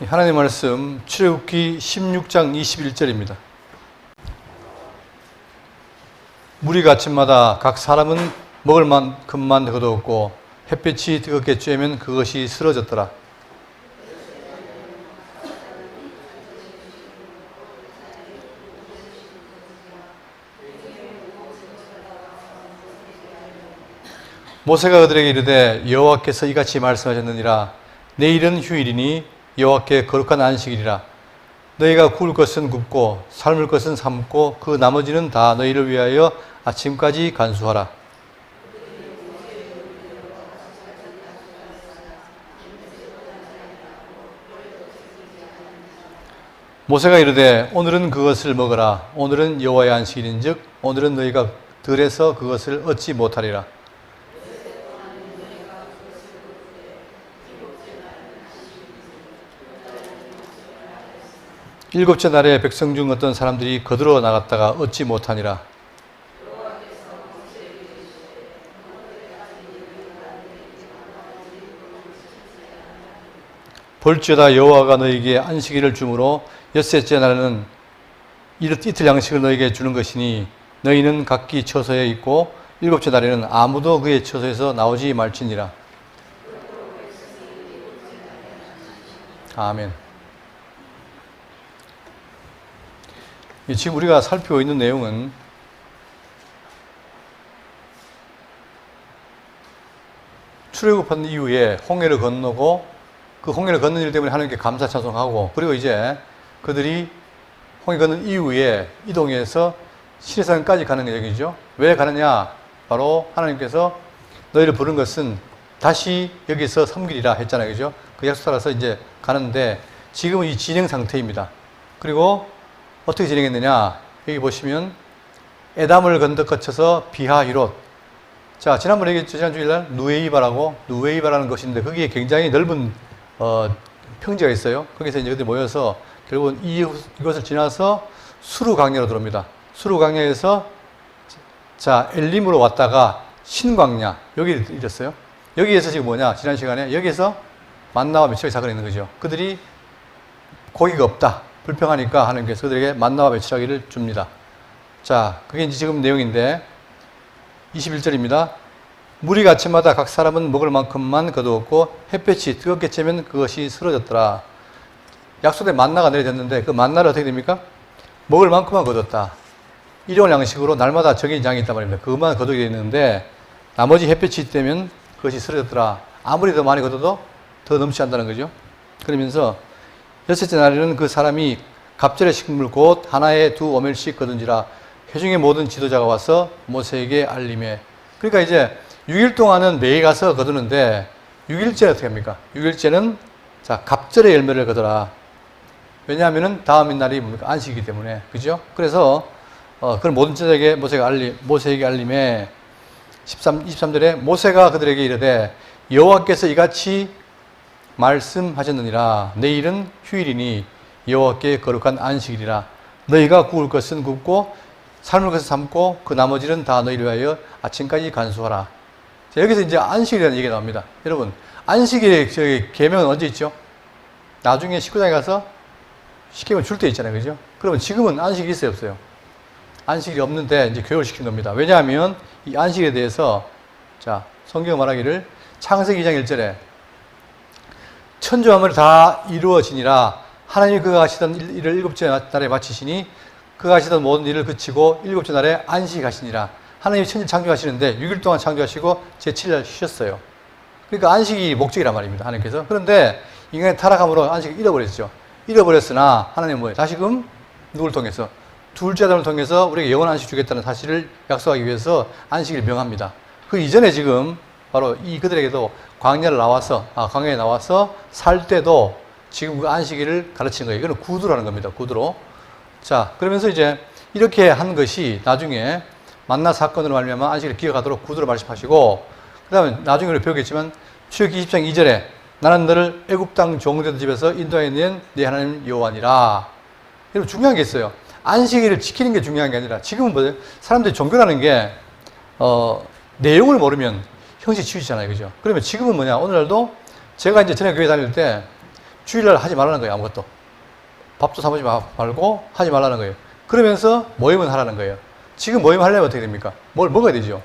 하나님 말씀 출애굽기 16장 21절입니다. 무리가 아침마다 각 사람은 먹을 만큼만 거두었고 햇볕이 뜨겁게 쬐면 그것이 쓰러졌더라. 모세가 그들에게 이르되 여호와께서 이같이 말씀하셨느니라. 내일은 휴일이니 여호와께 거룩한 안식일이라. 너희가 구울 것은 굽고 삶을 것은 삶고 그 나머지는 다 너희를 위하여 아침까지 간수하라. 모세가 이르되 오늘은 그것을 먹으라. 오늘은 여호와의 안식일인즉 오늘은 너희가 들에서 그것을 얻지 못하리라. 일곱째 날에 백성 중 어떤 사람들이 거들어 나갔다가 얻지 못하니라. 볼지어다 여호와가 너희에게 안식일을 주므로 엿새째 날에는 이틀 양식을 너희에게 주는 것이니 너희는 각기 처소에 있고 일곱째 날에는 아무도 그의 처소에서 나오지 말지니라. 아멘. 지금 우리가 살피고 있는 내용은 출애굽한 이후에 홍해를 건너고 그 홍해를 건넌 일 때문에 하나님께 감사 찬송하고 그리고 이제 그들이 홍해 건넌 이후에 이동해서 시내산까지 가는 얘기죠. 왜 가느냐? 바로 하나님께서 너희를 부른 것은 다시 여기서 섬기리라 했잖아요. 그죠? 그 약속 따라서 이제 가는데 지금은 이 진행 상태입니다. 그리고 어떻게 진행했느냐? 여기 보시면 에담을 거쳐서 비하히롯. 자, 지난번에 얘기했죠. 지난 주일날 누웨이바라는 것이 있는데 거기에 굉장히 넓은 평지가 있어요. 거기서 이제 그들이 모여서 결국은 이것을 지나서 수르 광야로 들어옵니다. 수르 광야에서 자 엘림으로 왔다가 신광야 여기 이랬어요. 여기에서 지금 뭐냐? 지난 시간에 여기에서 만나와 메추라기 사건이 있는 거죠. 그들이 고기가 없다. 불평하니까 하나님께서 그들에게 만나와 메추라기를 줍니다. 자, 그게 이제 지금 내용인데 21절입니다. 무리가 아침마다 각 사람은 먹을 만큼만 거두었고 햇볕이 뜨겁게 쬐면 그것이 쓰러졌더라. 약속된 만나가 내려졌는데 그 만나를 어떻게 됩니까? 먹을 만큼만 거뒀다. 일용할 양식으로 날마다 정해진 양이 있단 말입니다. 그것만 거두게 되는데 나머지 햇볕이 뜨면 그것이 쓰러졌더라. 아무리 더 많이 거둬도 더 넘치 한다는 거죠. 그러면서 여섯째 날에는 그 사람이 갑절의 식물 곧 하나에 2오멜씩 거둔지라. 회중의 모든 지도자가 와서 모세에게 알림해. 그러니까 이제 6일 동안은 매일 가서 거두는데 6일째는 어떻게 합니까? 6일째는 자 갑절의 열매를 거두라. 왜냐하면은 다음 날이 뭡니까? 안식이기 때문에. 그죠? 그래서 그런 모든 지도자에게 모세에게 알림해. 23절에 모세가 그들에게 이르되 여호와께서 이같이 말씀하셨느니라. 내일은 휴일이니 여호와께 거룩한 안식일이라. 너희가 구울 것은 굽고 삶을 것은 삶고 그 나머지는 다 너희를 위하여 아침까지 간수하라. 자, 여기서 이제 안식이라는 얘기가 나옵니다. 여러분 안식일의 계명은 언제 있죠? 나중에 19장에 가서 시키면 줄 때 있잖아요. 그죠? 그러면 지금은 안식이 있어요 없어요? 안식이 없는데 이제 교육을 시킨 겁니다. 왜냐하면 이 안식에 대해서 자 성경 말하기를 창세기 2장 1절에 천지만물이 다 이루어지니라. 하나님이 그가 하시던 일을 일곱째 날에 마치시니 그가 하시던 모든 일을 그치고 일곱째 날에 안식하시니라. 하나님이 천지를 창조하시는데 6일 동안 창조하시고 제7일 쉬었어요. 그러니까 안식이 목적이란 말입니다. 하나님께서. 그런데 인간의 타락함으로 안식을 잃어버렸죠. 잃어버렸으나 하나님은 뭐예요? 다시금 누굴 통해서? 둘째 아담을 통해서 우리에게 영원한 안식 주겠다는 사실을 약속하기 위해서 안식을 명합니다. 그 이전에 지금 바로 이 그들에게도 광야에 나와서 살 때도 지금 그 안식일을 가르치는 거예요. 이거는 구두라는 겁니다. 구두로. 자, 그러면서 이제 이렇게 한 것이 나중에 만나 사건으로 말미암아 안식일을 기억하도록 구두로 말씀하시고 그 다음에 나중에 우리 배우겠지만 출애굽기 20장 2절에 나는 너를 애굽 땅 종되던 집에서 인도하여 낸 네 하나님 여호와니라. 여러분 중요한 게 있어요. 안식일을 지키는 게 중요한 게 아니라 지금은 뭐예요? 사람들이 종교라는 게 내용을 모르면 형식 치우치잖아요. 그죠? 그러면 지금은 뭐냐? 오늘날도 제가 이제 전에 교회 다닐 때 주일날 하지 말라는 거예요. 아무것도. 밥도 사 먹지 말고 하지 말라는 거예요. 그러면서 모임은 하라는 거예요. 지금 모임 하려면 어떻게 됩니까? 뭘 먹어야 되죠.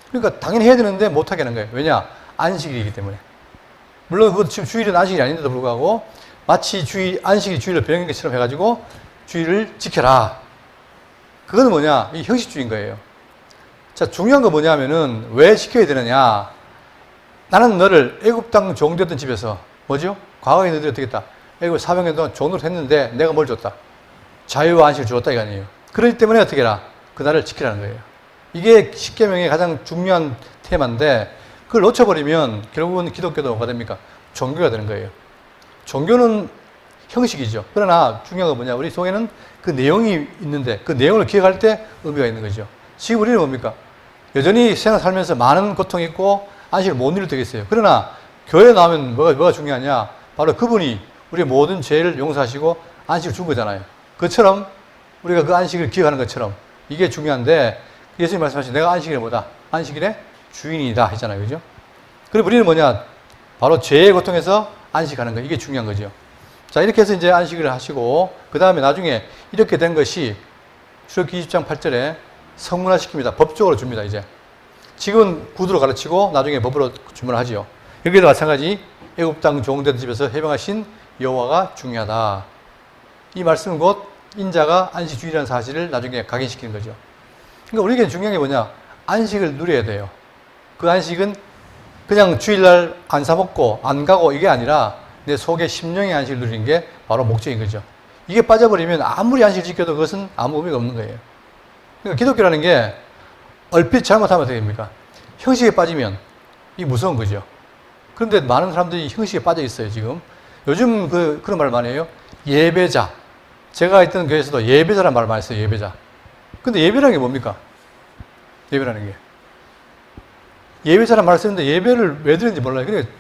그러니까 당연히 해야 되는데 못하게 하는 거예요. 왜냐? 안식일이기 때문에. 물론 그것도 지금 주일은 안식일이 아닌데도 불구하고 마치 안식일 주일을 변형한 것처럼 해가지고 주일을 지켜라. 그거는 뭐냐? 이 형식주의인 거예요. 자, 중요한 건 뭐냐면은 왜 지켜야 되느냐? 나는 너를 애굽 땅 종되었던 집에서 뭐죠? 과거에 너희들이 어떻게 했다? 애굽 400년 동안 종으로 했는데 내가 뭘 줬다? 자유와 안식을 주었다 이거 아니에요. 그렇기 때문에 어떻게 해라? 그날을 지키라는 거예요. 이게 십계명의 가장 중요한 테마인데 그걸 놓쳐버리면 결국은 기독교도 뭐가 됩니까? 종교가 되는 거예요. 종교는 형식이죠. 그러나 중요한 건 뭐냐? 우리 속에는 그 내용이 있는데 그 내용을 기억할 때 의미가 있는 거죠. 지금 우리는 뭡니까? 여전히 생활 살면서 많은 고통이 있고 안식을 못 누릴 때가 있어요. 그러나 교회에 나오면 뭐가 중요하냐? 바로 그분이 우리의 모든 죄를 용서하시고 안식을 준 거잖아요. 그처럼 우리가 그 안식을 기억하는 것처럼 이게 중요한데 예수님 말씀하신 내가 안식일의 뭐다? 안식일의 주인이다 했잖아요. 그죠? 그리고 우리는 뭐냐? 바로 죄의 고통에서 안식하는 거. 이게 중요한 거죠. 자, 이렇게 해서 이제 안식을 하시고 그 다음에 나중에 이렇게 된 것이 출애굽기 20장 8절에 성문화 시킵니다. 법적으로 줍니다. 이제 지금 구두로 가르치고 나중에 법으로 주문을 하지요. 여기도 마찬가지 애굽 땅 종되던 집에서 해방하신 여호와가 중요하다. 이 말씀은 곧 인자가 안식주일이라는 사실을 나중에 각인시키는 거죠. 그러니까 우리에게 중요한 게 뭐냐? 안식을 누려야 돼요. 그 안식은 그냥 주일날 안 사먹고 안 가고 이게 아니라 내 속에 심령의 안식을 누리는 게 바로 목적인 거죠. 이게 빠져버리면 아무리 안식을 지켜도 그것은 아무 의미가 없는 거예요. 그러니까 기독교라는 게 얼핏 잘못하면 어떻게 됩니까? 형식에 빠지면 이게 무서운 거죠. 그런데 많은 사람들이 형식에 빠져 있어요, 지금. 요즘 그런 말 많이 해요. 예배자. 제가 있던 교회에서도 예배자라는 말을 많이 써요, 예배자. 근데 예배라는 게 뭡니까? 예배라는 게. 예배자라는 말을 쓰는데 예배를 왜 드리는지 몰라요. 그러니까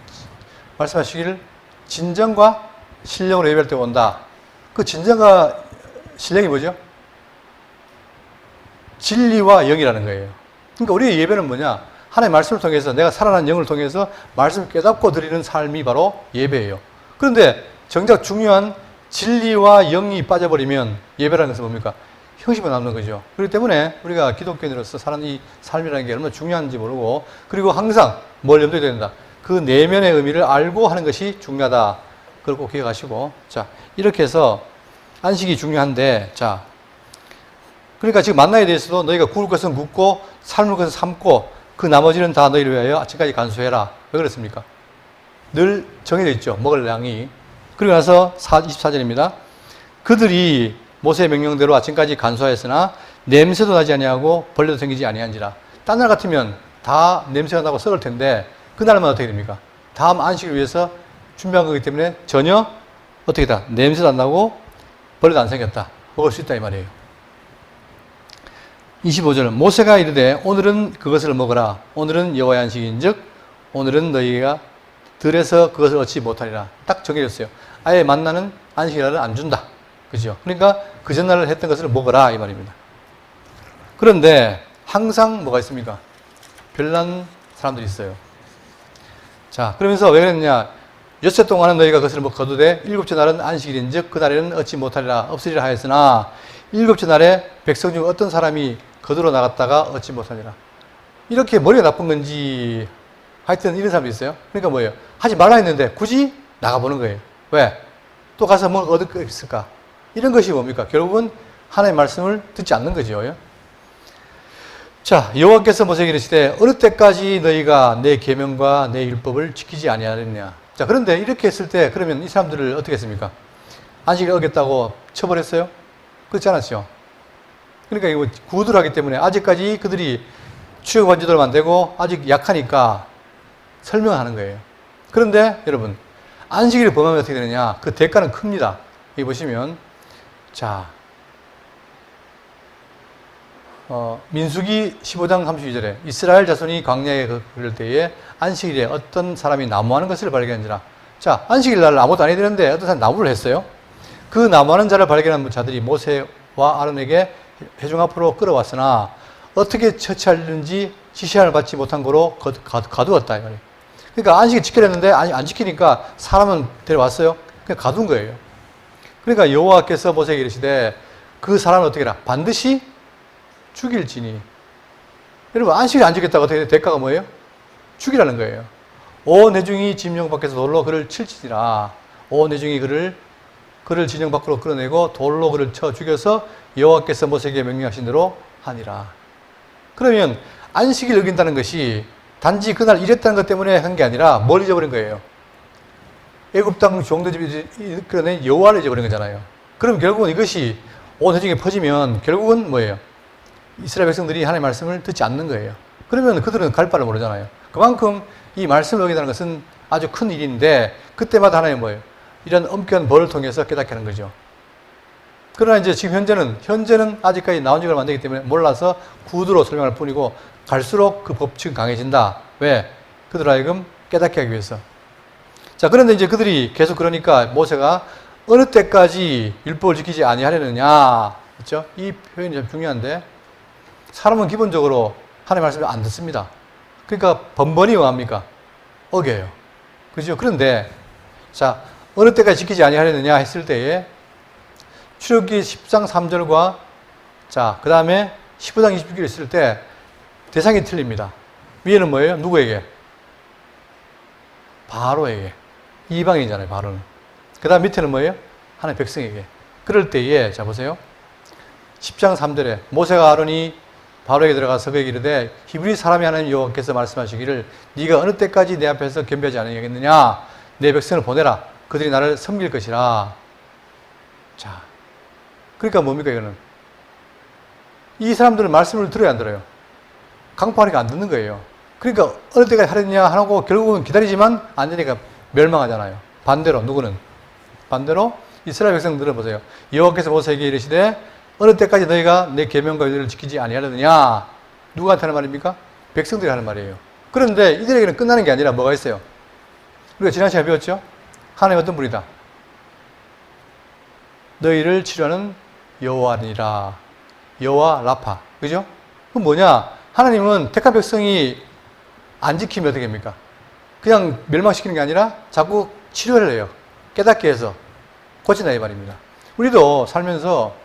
말씀하시기를 진정과 신령으로 예배할 때 온다. 그 진정과 신령이 뭐죠? 진리와 영이라는 거예요. 그러니까 우리의 예배는 뭐냐? 하나님의 말씀을 통해서 내가 살아난 영을 통해서 말씀을 깨닫고 드리는 삶이 바로 예배예요. 그런데 정작 중요한 진리와 영이 빠져버리면 예배라는 것은 뭡니까? 형식만 남는 거죠. 그렇기 때문에 우리가 기독교인으로서 사는 이 삶이라는 게 얼마나 중요한지 모르고 그리고 항상 뭘 염두에 둬야 된다. 그 내면의 의미를 알고 하는 것이 중요하다. 그걸 꼭 기억하시고 자 이렇게 해서 안식이 중요한데 자 그러니까 지금 만나에 대해서도 너희가 구울 것은 굽고 삶을 것은 삶고 그 나머지는 다 너희를 위하여 아침까지 간수해라. 왜 그렇습니까? 늘 정해져 있죠. 먹을 양이. 그리고 나서 24절입니다. 그들이 모세의 명령대로 아침까지 간수하였으나 냄새도 나지 아니하고 벌레도 생기지 아니한지라. 딴 날 같으면 다 냄새가 나고 썩을 텐데 그날만 어떻게 됩니까? 다음 안식을 위해서 준비한 거기 때문에 전혀 어떻게 다 냄새도 안 나고 벌레도 안 생겼다. 먹을 수 있다 이 말이에요. 25절 모세가 이르되 오늘은 그것을 먹어라. 오늘은 여호와의 안식인즉 오늘은 너희가 들에서 그것을 얻지 못하리라. 딱 정해졌어요. 아예 만나는 안식일날은 안 준다. 그죠? 그러니까 그 전날을 했던 것을 먹어라 이 말입니다. 그런데 항상 뭐가 있습니까? 별난 사람들이 있어요. 자, 그러면서 왜 그랬냐? 엿새 동안은 너희가 그것을 거두되 일곱째 날은 안식일인즉 그 날에는 얻지 못하리라 없으리라 하였으나 일곱째 날에 백성 중 어떤 사람이 거두러 나갔다가 얻지 못하리라. 이렇게 머리가 나쁜 건지 하여튼 이런 사람이 있어요. 그러니까 뭐예요? 하지 말라 했는데 굳이 나가보는 거예요. 왜? 또 가서 뭘 얻을 거 있을까? 이런 것이 뭡니까? 결국은 하나님의 말씀을 듣지 않는 거죠. 자, 여호와께서 모세에게 이르시되 어느 때까지 너희가 내 계명과 내 율법을 지키지 아니하느냐. 자, 그런데 이렇게 했을 때 그러면 이 사람들을 어떻게 했습니까? 안식일 어겼다고 처벌했어요? 그렇지 않았죠? 그러니까 이거 구두를 하기 때문에 아직까지 그들이 출애굽한 지도 얼마 안 되고 아직 약하니까 설명하는 거예요. 그런데 여러분 안식일을 범하면 어떻게 되느냐? 그 대가는 큽니다. 여기 보시면 자 민수기 15장 32절에 이스라엘 자손이 광야에 그럴 때에 안식일에 어떤 사람이 나무하는 것을 발견한지라. 자, 안식일 날 아무것도 안 해야 되는데 어떤 사람이 나무를 했어요. 그 나무하는 자를 발견한 자들이 모세와 아론에게 회중 앞으로 끌어왔으나 어떻게 처치하는지 지시를 받지 못한 거로 가두었다 이 말이에요. 그러니까 안식일 지키려 했는데 안 지키니까 사람은 데려왔어요. 그냥 가둔 거예요. 그러니까 여호와께서 모세에게 이르시되 그 사람은 어떻게 해라? 반드시 죽일지니. 여러분, 안식일 안 지켰다고 어떻게 대가가 뭐예요? 죽이라는 거예요. 온 회중이 진영 밖에서 돌로 그를 칠지니라. 온 회중이 그를 진영 밖으로 끌어내고 돌로 그를 쳐 죽여서 여호와께서 모세에게 명령하신 대로 하니라. 그러면 안식일 어긴다는 것이 단지 그날 일했다는 것 때문에 한 게 아니라 뭘 잊어버린 거예요? 애굽 땅 종들이 끌어낸 여호와를 잊어버린 거잖아요. 그럼 결국은 이것이 온 회중에 퍼지면 결국은 뭐예요? 이스라엘 백성들이 하나님의 말씀을 듣지 않는 거예요. 그러면 그들은 갈 바를 모르잖아요. 그만큼 이 말씀을 어긴다는 것은 아주 큰 일인데 그때마다 하나님 뭐예요? 이런 엄격한 벌을 통해서 깨닫게 하는 거죠. 그러나 이제 지금 현재는 아직까지 나온 지가 안 되기 때문에 몰라서 구두로 설명할 뿐이고 갈수록 그 법칙은 강해진다. 왜? 그들 하여금 깨닫게 하기 위해서. 자, 그런데 이제 그들이 계속 그러니까 모세가 어느 때까지 율법을 지키지 아니하려느냐. 그렇죠? 이 표현이 좀 중요한데 사람은 기본적으로 하나님의 말씀을 안 듣습니다. 그러니까 번번이 뭐합니까? 어겨요. 그죠? 그런데 자, 어느 때까지 지키지 아니하려느냐 했을 때에 출애굽기 10장 3절과 자, 그 다음에 15장 26절 있을 때 대상이 틀립니다. 위에는 뭐예요? 누구에게? 바로에게. 이방인이잖아요, 바로는. 그 다음 밑에는 뭐예요? 하나님 백성에게. 그럴 때에, 자, 보세요. 10장 3절에 모세가 아론이 바로에게 들어가서 그에게 이르되 히브리 사람이 하나님 여호와께서 말씀하시기를 네가 어느 때까지 내 앞에서 겸비하지 않으겠느냐? 내 백성을 보내라. 그들이 나를 섬길 것이라. 자, 그러니까 뭡니까 이거는? 이 사람들은 말씀을 들어야 안 들어요? 강파하니까 안 듣는 거예요. 그러니까 어느 때까지 하려냐 하고 결국은 기다리지만 안 되니까 멸망하잖아요. 반대로 누구는? 반대로 이스라엘 백성들을 보세요. 여호와께서 모세에게 이르시되 어느 때까지 너희가 내 계명과 규례를 지키지 아니하려느냐? 누구한테 하는 말입니까? 백성들이 하는 말이에요. 그런데 이들에게는 끝나는 게 아니라 뭐가 있어요? 우리가 지난 시간에 배웠죠? 하나님 어떤 분이다? 너희를 치료하는 여호와니라. 여호와 라파. 그죠? 그럼 뭐냐? 하나님은 택한 백성이 안 지키면 어떻게 합니까? 그냥 멸망시키는 게 아니라 자꾸 치료를 해요. 깨닫게 해서 고친다 이 말입니다. 우리도 살면서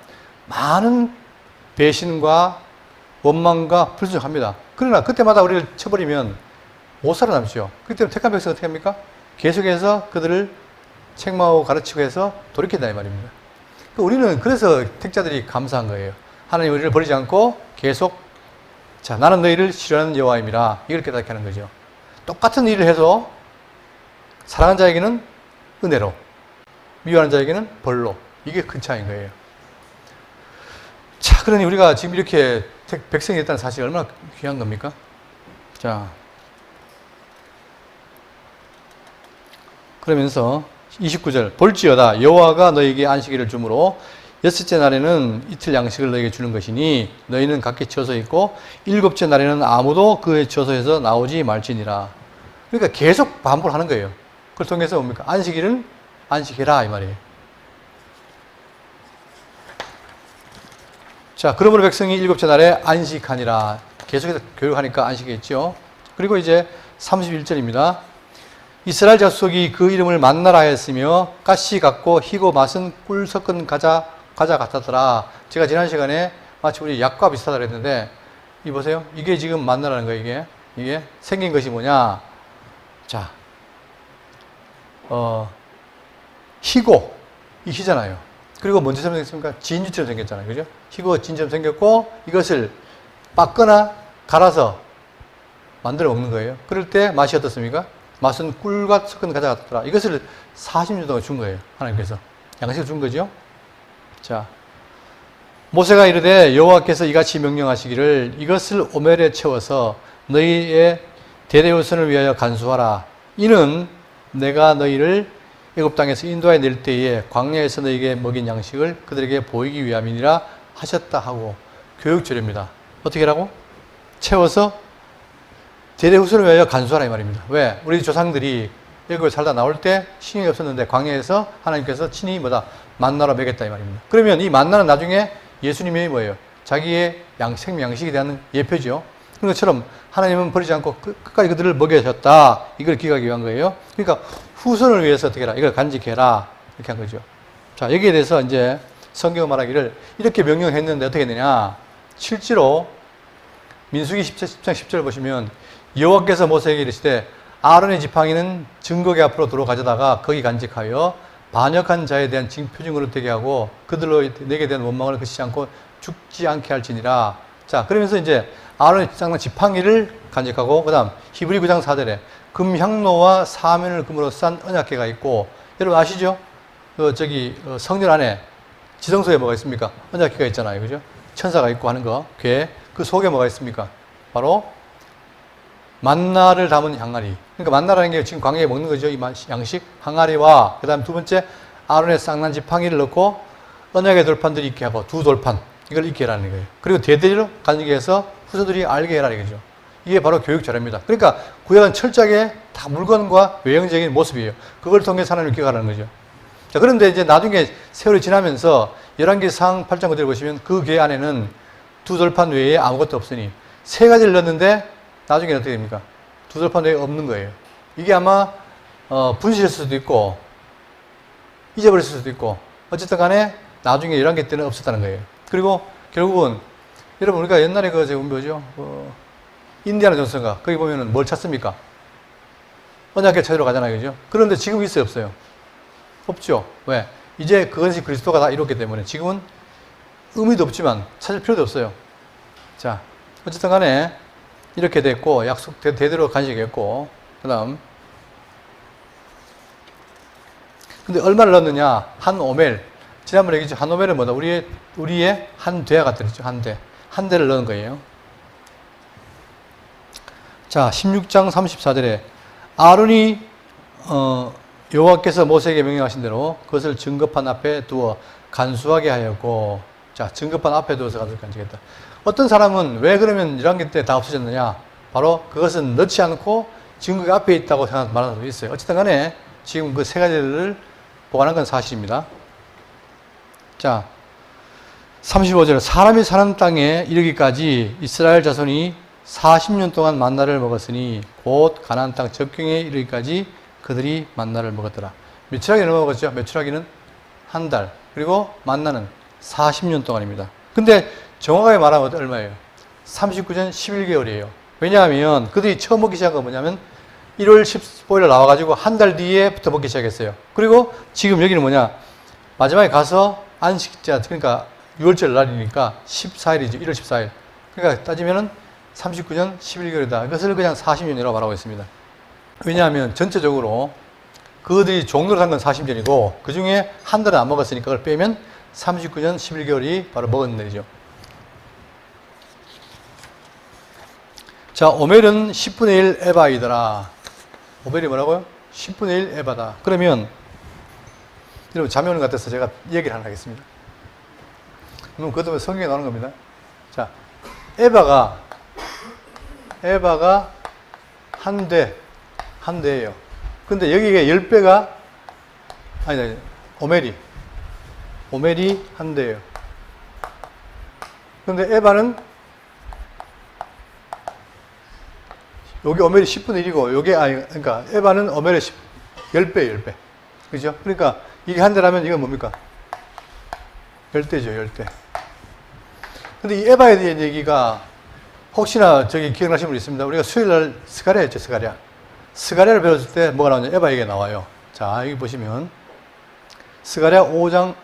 많은 배신과 원망과 불순종합니다. 그러나 그때마다 우리를 쳐버리면 못 살아남죠. 그렇기 때문에 택한 백성은 어떻게 합니까? 계속해서 그들을 책망하고 가르치고 해서 돌이킨다 이 말입니다. 우리는 그래서 택자들이 감사한 거예요. 하나님 우리를 버리지 않고 계속 자, 나는 너희를 치료하는 여호와임이라 이걸 깨닫게 하는 거죠. 똑같은 일을 해도 사랑하는 자에게는 은혜로, 미워하는 자에게는 벌로. 이게 큰 차이인 거예요. 자, 그러니 우리가 지금 이렇게 백성이 됐다는 사실이 얼마나 귀한 겁니까? 자, 그러면서 29절 볼지어다 여호와가 너희에게 안식일을 주므로 여섯째 날에는 이틀 양식을 너희에게 주는 것이니 너희는 각기 처서 있고 일곱째 날에는 아무도 그의 처소에서 나오지 말지니라. 그러니까 계속 반복하는 거예요. 그걸 통해서 뭡니까? 안식일은 안식해라 이 말이에요. 자, 그러므로 백성이 일곱째 날에 안식하니라. 계속해서 교육하니까 안식했죠. 그리고 이제 31절입니다. 이스라엘 족속이 그 이름을 만나라 하였으며 가시 같고 희고 맛은 꿀 섞은 과자 같았더라. 제가 지난 시간에 마치 우리 약과 비슷하다 그랬는데 이 보세요. 이게 지금 만나라는 거예요. 이게 생긴 것이 뭐냐? 자, 희고 이 희잖아요. 그리고 뭔지처럼 생겼습니까? 진주처럼 생겼잖아요. 그죠? 희고 진주처럼 생겼고 이것을 빻거나 갈아서 만들어 먹는 거예요. 그럴 때 맛이 어떻습니까? 맛은 꿀과 섞은 과자 같더라. 이것을 40년 동안 준 거예요. 하나님께서. 양식을 준 거죠. 자, 모세가 이르되 여호와께서 이같이 명령하시기를 이것을 오멜에 채워서 너희의 대대후손을 위하여 간수하라. 이는 내가 너희를 애굽 땅에서 인도하여 낼 때에 광야에서 너희에게 먹인 양식을 그들에게 보이기 위함이니라 하셨다 하고 교육절입니다. 어떻게 하라고? 채워서 대대후손을 위하여 간수하라 이 말입니다. 왜? 우리 조상들이 애굽에 살다 나올 때 신이 없었는데 광야에서 하나님께서 친히 뭐다? 만나로 먹였다 이 말입니다. 그러면 이 만나는 나중에 예수님이 뭐예요? 자기의 생명 양식에 대한 예표죠. 그런 것처럼 하나님은 버리지 않고 끝까지 그들을 먹여주셨다. 이걸 기억하기 위한 거예요. 그러니까 후손을 위해서 어떻게 해라? 이걸 간직해라. 이렇게 한 거죠. 자, 여기에 대해서 이제 성경은 말하기를 이렇게 명령했는데 어떻게 했느냐. 실제로 민수기 10장 10절 보시면 여호와께서 모세에게 이르시되 아론의 지팡이는 증거궤 앞으로 도로 가져다가 거기 간직하여 반역한 자에 대한 징표징후를 되게 하고 그들로 내게 대한 원망을 그치지 않고 죽지 않게 할지니라. 자, 그러면서 이제 아론의 지팡이를 간직하고 그 다음 히브리 9장 4절에 금향로와 사면을 금으로 싼 언약궤가 있고, 여러분 아시죠? 성전 안에 지성소에 뭐가 있습니까? 언약궤가 있잖아요. 그죠? 천사가 있고 하는 거, 궤. 그 속에 뭐가 있습니까? 바로 만나를 담은 항아리. 그러니까 만나라는 게 지금 광야에 먹는 거죠. 이 양식 항아리와 그 다음 두 번째 아론의 쌍난 지팡이를 넣고 언약의 돌판들이 있게 하고 두 돌판 이걸 있게 해라는 거예요. 그리고 대대로 간직해서 후손들이 알게 해라 이거죠. 이게 바로 교육 자료입니다. 그러니까 구약은 철저하게 다 물건과 외형적인 모습이에요. 그걸 통해서 하나님을 기억하라는 거죠. 자, 그런데 이제 나중에 세월이 지나면서 열왕기상 8장 그대로 보시면 그 궤 안에는 두 돌판 외에 아무것도 없으니 세 가지를 넣었는데 나중에는 어떻게 됩니까? 두 돌판 외에 없는 거예요. 이게 아마 분실했을 수도 있고 잊어버렸을 수도 있고 어쨌든 간에 나중에 열왕기 때는 없었다는 거예요. 그리고 결국은 여러분 우리가 옛날에 제가 뭐죠? 인디아나 존스인가 거기 보면은 뭘 찾습니까? 언약궤 찾으러 가잖아요. 그죠? 그런데 지금 있어요, 없어요? 없죠. 왜? 이제 그것이 그리스도가 다 이뤘기 때문에 지금은 의미도 없지만 찾을 필요도 없어요. 자, 어쨌든 간에 이렇게 됐고 약속 대대로 간직했고 그 다음 근데 얼마를 넣느냐? 한 오멜. 지난번에 얘기했죠. 한 오멜은 뭐다? 우리의 한 대와 같더랬죠. 한 대. 한 대를 넣은 거예요. 자, 16장 34절에 아론이 여호와께서 모세에게 명령하신 대로 그것을 증거판 앞에 두어 간수하게 하였고, 자, 증거판 앞에 두어서 간직했다. 어떤 사람은 왜 그러면 열왕기 때 다 없어졌느냐? 바로 그것은 넣지 않고 증거가 앞에 있다고 말하는 사람도 있어요. 어쨌든 간에 지금 그 세 가지를 보관한 건 사실입니다. 자, 35절 사람이 사는 땅에 이르기까지 이스라엘 자손이 40년 동안 만나를 먹었으니 곧 가나안 땅 접경에 이르기까지 그들이 만나를 먹었더라. 메추라기는 먹었죠. 메추라기는 한 달, 그리고 만나는 40년 동안입니다. 근데 정확하게 말하면 얼마예요? 39년 11개월이에요. 왜냐하면 그들이 처음 먹기 시작한 건 뭐냐면 1월 15일 나와가지고 한 달 뒤에부터 먹기 시작했어요. 그리고 지금 여기는 뭐냐? 마지막에 가서 안식자, 그러니까 6월절 날이니까 14일이죠. 1월 14일. 그러니까 따지면은 39년 11개월이다. 이것을 그냥 40년이라고 말하고 있습니다. 왜냐하면 전체적으로 그들이 종로를 한 건 40년이고 그 중에 한 달은 안 먹었으니까 그걸 빼면 39년 11개월이 바로 먹은 날이죠. 자, 오멜은 10분의 1 에바이더라. 오멜이 뭐라고요? 10분의 1 에바다. 그러면 여러분 잠이 오는 것 같아서 제가 얘기를 하나 하겠습니다. 그럼 그것도 성경에 나오는 겁니다. 자, 에바가 한 대예요. 근데 여기가 10배가 아니 오멜이 한 대예요. 근데 에바는 여기 오멜이 10분의 1이고 요게 그러니까 에바는 오멜의 10배. 그죠? 그러니까 이게 한 대라면 이건 뭡니까? 10대죠, 10대. 근데 이 에바에 대한 얘기가 혹시나 기억나시는 분 있습니다. 우리가 수요일날 스가랴 했죠, 스가랴. 스가랴를 배웠을 때 뭐가 나오냐? 에바 얘기가 나와요. 자, 여기 보시면 스가랴 5장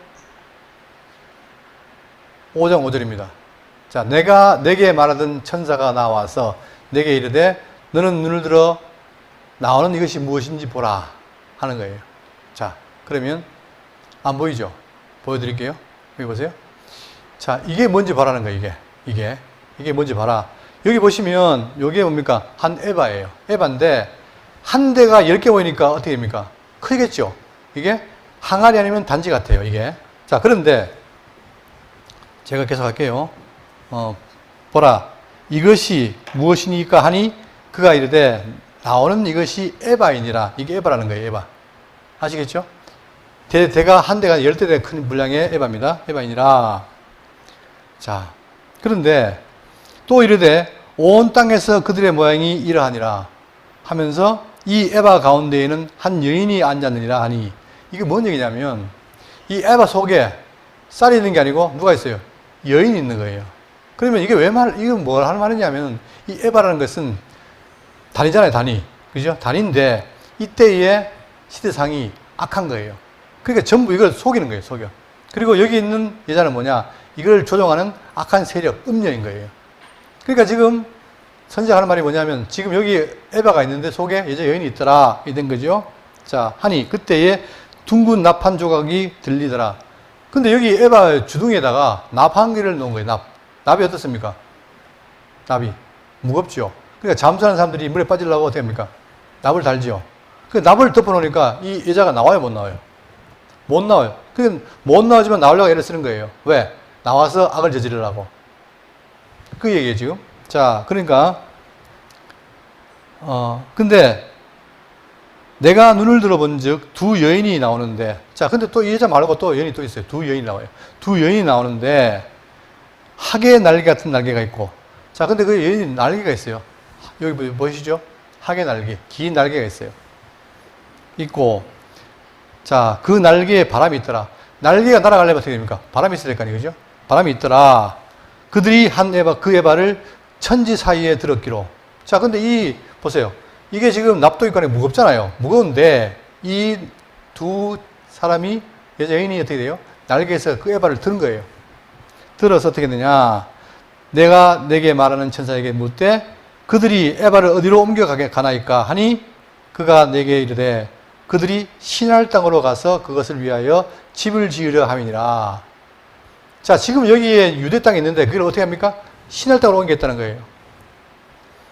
5절입니다. 자, 내가 내게 말하던 천사가 나와서 내게 이르되 너는 눈을 들어 나오는 이것이 무엇인지 보라 하는 거예요. 자, 그러면 안 보이죠? 보여드릴게요. 여기 보세요. 자, 이게 뭔지 봐라는 거예요. 이게 뭔지 봐라. 여기 보시면 이게 뭡니까? 한 에바예요. 에바인데 한 대가 10개 보이니까 어떻게 됩니까? 크겠죠? 이게 항아리 아니면 단지 같아요. 이게. 자, 그런데 제가 계속 할게요. 보라. 이것이 무엇이니까 하니 그가 이르되 나오는 이것이 에바이니라. 이게 에바라는 거예요. 에바. 아시겠죠? 대가 한 대가 10대 큰 분량의 에바입니다. 에바이니라. 자, 그런데 또 이르되 온 땅에서 그들의 모양이 이러하니라 하면서 이 에바 가운데에는 한 여인이 앉았느니라 하니 이게 뭔 얘기냐면 이 에바 속에 쌀이 있는 게 아니고 누가 있어요? 여인이 있는 거예요. 그러면 이게 이건 뭘 하는 말이냐면 이 에바라는 것은 단이잖아요, 단이. 그죠? 단인데 이때의 시대상이 악한 거예요. 그러니까 전부 이걸 속이는 거예요, 속여. 그리고 여기 있는 여자는 뭐냐? 이걸 조종하는 악한 세력, 음녀인 거예요. 그러니까 지금 선지자가 하는 말이 뭐냐면 지금 여기 에바가 있는데 속에 여자 여인이 있더라. 이 된 거죠. 자, 하니 그때에 둥근 납한 조각이 들리더라. 근데 여기 에바 주둥이에다가 납 한 개를 놓은 거예요, 납. 납이 어떻습니까? 납이. 무겁죠. 그러니까 잠수하는 사람들이 물에 빠지려고 어떻게 합니까? 납을 달지요. 그 납을 덮어놓으니까 이 여자가 나와요, 못 나와요? 못 나와요. 못 나오지만 나오려고 애를 쓰는 거예요. 왜? 나와서 악을 저지르려고. 그 얘기예요, 지금. 자, 그러니까, 근데 내가 눈을 들어본 즉 두 여인이 나오는데, 자, 근데 또 이 여자 말고 또 여인이 또 있어요. 두 여인이 나와요. 두 여인이 나오는데, 학의 날개 같은 날개가 있고, 자, 근데 그 여인 날개가 있어요. 여기 보이시죠? 학의 날개, 긴 날개가 있어요. 있고, 자, 그 날개에 바람이 있더라. 날개가 날아가려면 어떻게 됩니까? 바람이 있어야 될 거 아니에요, 그죠? 바람이 있더라. 그들이 한 에바, 그 에바를 천지 사이에 들었기로. 자, 근데 보세요. 이게 지금 납도 있고 무겁잖아요. 무거운데, 이 두 사람이, 여인이 어떻게 돼요? 날개에서 그 에바를 든 거예요. 들어서 어떻게 되냐? 내가 내게 말하는 천사에게 묻되, 그들이 에바를 어디로 옮겨가게 가나이까 하니, 그가 내게 이르되, 그들이 신할 땅으로 가서 그것을 위하여 집을 지으려 함이니라. 자, 지금 여기에 유대 땅이 있는데 그걸 어떻게 합니까? 신할 땅으로 옮겼다는 거예요.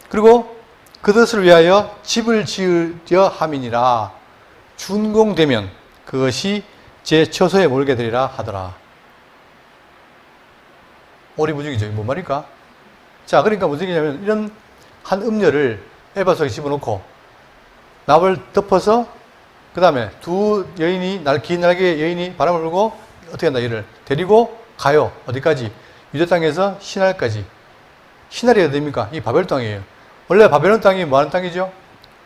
그리고 그것을 위하여 집을 지으려 함이니라. 준공되면 그것이 제 처소에 몰게 되리라 하더라. 오리무중이죠. 뭔 말일까? 자, 그러니까 무슨 얘기냐면 이런 한 음녀를 에바 속에 집어넣고 납을 덮어서 그 다음에 두 여인이, 긴 날개 여인이 바람을 불고 어떻게 한다, 얘를 데리고 가요. 어디까지? 유대 땅에서 신할까지. 신할이 어디입니까? 이 바벨 땅이에요. 원래 바벨론 땅이 뭐 하는 땅이죠?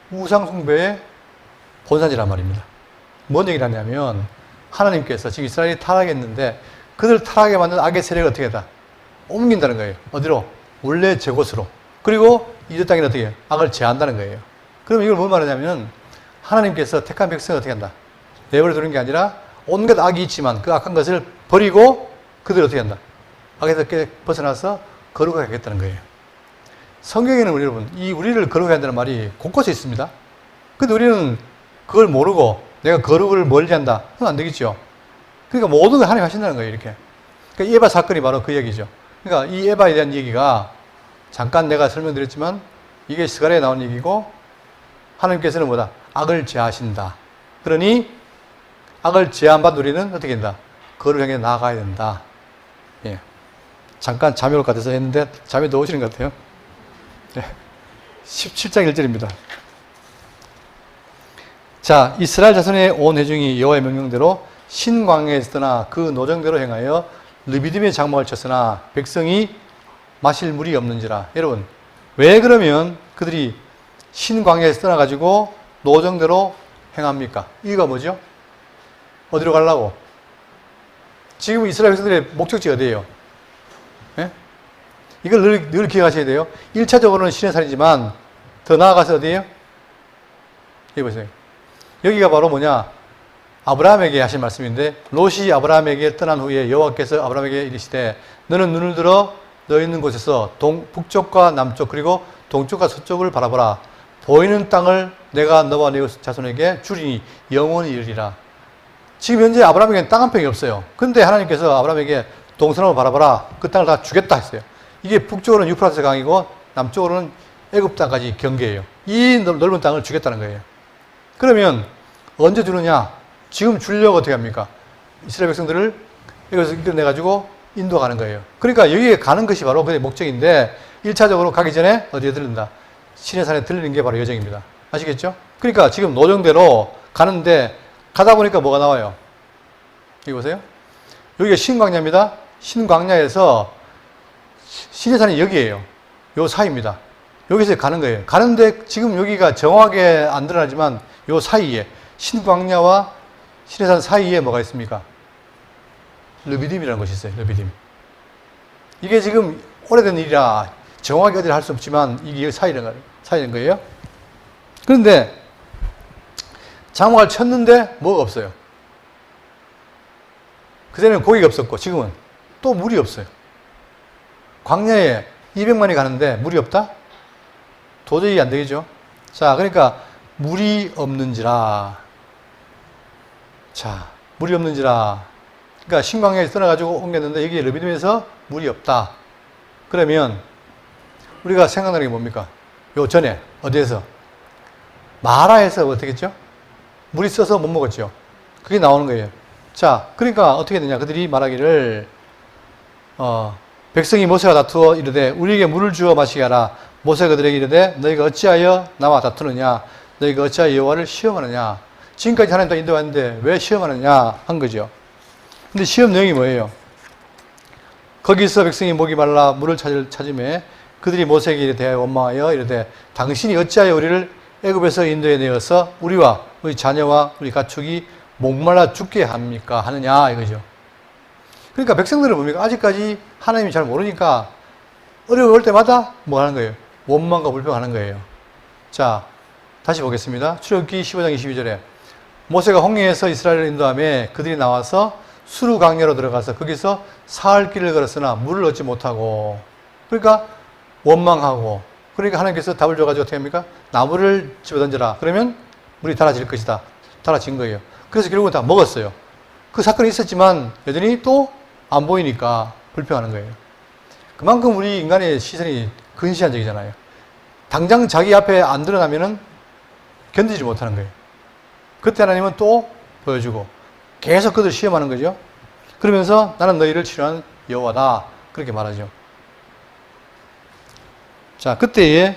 우상숭배의 본산지란 말입니다. 뭔 얘기를 하냐면 하나님께서 지금 이스라엘이 타락했는데 그들 타락하게 만든 악의 세력을 어떻게 했다? 옮긴다는 거예요. 어디로? 원래 제 곳으로. 그리고 유대 땅에 어떻게 해요? 악을 제한다는 거예요. 그럼 이걸 뭔 말이냐면 하나님께서 택한 백성을 어떻게 한다? 내버려 두는 게 아니라 온갖 악이 있지만 그 악한 것을 버리고 그들을 어떻게 한다? 악에서 벗어나서 거룩하게 하겠다는 거예요. 성경에는 여러분, 이 우리를 거룩하게 한다는 말이 곳곳에 있습니다. 근데 우리는 그걸 모르고 내가 거룩을 멀리 한다. 그건 안 되겠죠. 그러니까 모든 걸 하나님 하신다는 거예요, 이렇게. 그러니까 이 에바 사건이 바로 그 얘기죠. 그러니까 이 에바에 대한 얘기가 잠깐 내가 설명드렸지만 이게 스가랴에 나온 얘기고 하나님께서는 뭐다? 악을 제하신다. 그러니 악을 제한받은 우리는 어떻게 된다? 그를 향해 나아가야 된다. 예. 잠깐 잠이 올 것 같아서 했는데 잠이 더 오시는 것 같아요. 예. 17장 1절입니다. 자, 이스라엘 자손의 온 회중이 여호와의 명령대로 신광야에서 떠나 그 노정대로 행하여 르비딤의 장막을 쳤으나 백성이 마실 물이 없는지라. 여러분, 왜 그러면 그들이 신광야에서 떠나가지고 노정대로 행합니까? 이유가 뭐죠? 어디로 가려고? 지금 이스라엘 백성들의 목적지 어디예요? 예? 이걸 늘 기억하셔야 돼요. 1차적으로는 시내산이지만 더 나아가서 어디예요? 여기 보세요. 여기가 바로 뭐냐? 아브라함에게 하신 말씀인데 롯이 아브라함에게 떠난 후에 여호와께서 아브라함에게 이르시되 너는 눈을 들어 너 있는 곳에서 북쪽과 남쪽 그리고 동쪽과 서쪽을 바라보라. 보이는 땅을 내가 너와 네 자손에게 주리니 영원히 이르리라. 지금 현재 아브라함에게는 땅 한 평이 없어요. 근데 하나님께서 아브라함에게 동서남을 바라봐라. 그 땅을 다 주겠다 했어요. 이게 북쪽으로는 유프라테 강이고 남쪽으로는 애굽 땅까지 경계예요. 이 넓은 땅을 주겠다는 거예요. 그러면 언제 주느냐? 지금 주려고 어떻게 합니까? 이스라엘 백성들을 여기서 이끌어내가지고 인도가는 거예요. 그러니까 여기에 가는 것이 바로 그의 목적인데 1차적으로 가기 전에 어디에 들른다? 시내산에 들리는 게 바로 여정입니다. 아시겠죠? 그러니까 지금 노정대로 가는데 가다 보니까 뭐가 나와요? 여기 보세요. 여기가 신광야입니다. 신광야에서 시내산이 여기예요. 요 사이입니다. 여기서 가는 거예요. 가는데 지금 여기가 정확하게 안 드러나지만 요 사이에 신광야와 시내산 사이에 뭐가 있습니까? 르비딤이라는 것이 있어요. 르비딤. 이게 지금 오래된 일이라 정확하게 어디를 할 수 없지만 이게 사이는 거예요. 그런데 장막을 쳤는데 뭐가 없어요. 그전에는 고기가 없었고 지금은 또 물이 없어요. 광야에 200만이 가는데 물이 없다? 도저히 안 되겠죠. 자, 그러니까 물이 없는지라. 자, 물이 없는지라. 그러니까 신광야에 떠나가지고 옮겼는데 여기 르비딤에서 물이 없다. 그러면 우리가 생각나는 게 뭡니까? 요 전에 어디에서? 마라에서 어떻게 했죠? 물이 써서 못 먹었죠. 그게 나오는 거예요. 자, 그러니까 어떻게 되냐? 그들이 말하기를 백성이 모세와 다투어 이르되 우리에게 물을 주어 마시게 하라. 모세가 그들에게 이르되 너희가 어찌하여 나와 다투느냐? 너희가 어찌하여 여호와를 시험하느냐? 지금까지 하나님 다 인도했는데 왜 시험하느냐? 한 거죠. 근데 시험 내용이 뭐예요? 거기서 백성이 목이 말라 물을 찾음에 그들이 모세에게 대하여 원망하여 이르되 당신이 어찌하여 우리를 애굽에서 인도해 내어서 우리와 우리 자녀와 우리 가축이 목말라 죽게 합니까? 하느냐 이거죠. 그러니까 백성들은 뭡니까? 아직까지 하나님이 잘 모르니까 어려울 때마다 뭐 하는 거예요? 원망과 불평하는 거예요. 자, 다시 보겠습니다. 출애굽기 15장 22절에 모세가 홍해에서 이스라엘을 인도하며 그들이 나와서 수르 강야로 들어가서 거기서 사흘 길을 걸었으나 물을 얻지 못하고, 그러니까 원망하고, 그러니까 하나님께서 답을 줘가지고 어떻게 합니까? 나무를 집어던져라. 그러면 물이 달아질 것이다. 달아진 거예요. 그래서 결국은 다 먹었어요. 그 사건이 있었지만 여전히 또 안 보이니까 불평하는 거예요. 그만큼 우리 인간의 시선이 근시안적이잖아요. 당장 자기 앞에 안 드러나면은 견디지 못하는 거예요. 그때 하나님은 또 보여주고 계속 그들 시험하는 거죠. 그러면서 나는 너희를 치료하는 여호와다. 그렇게 말하죠. 자, 그때에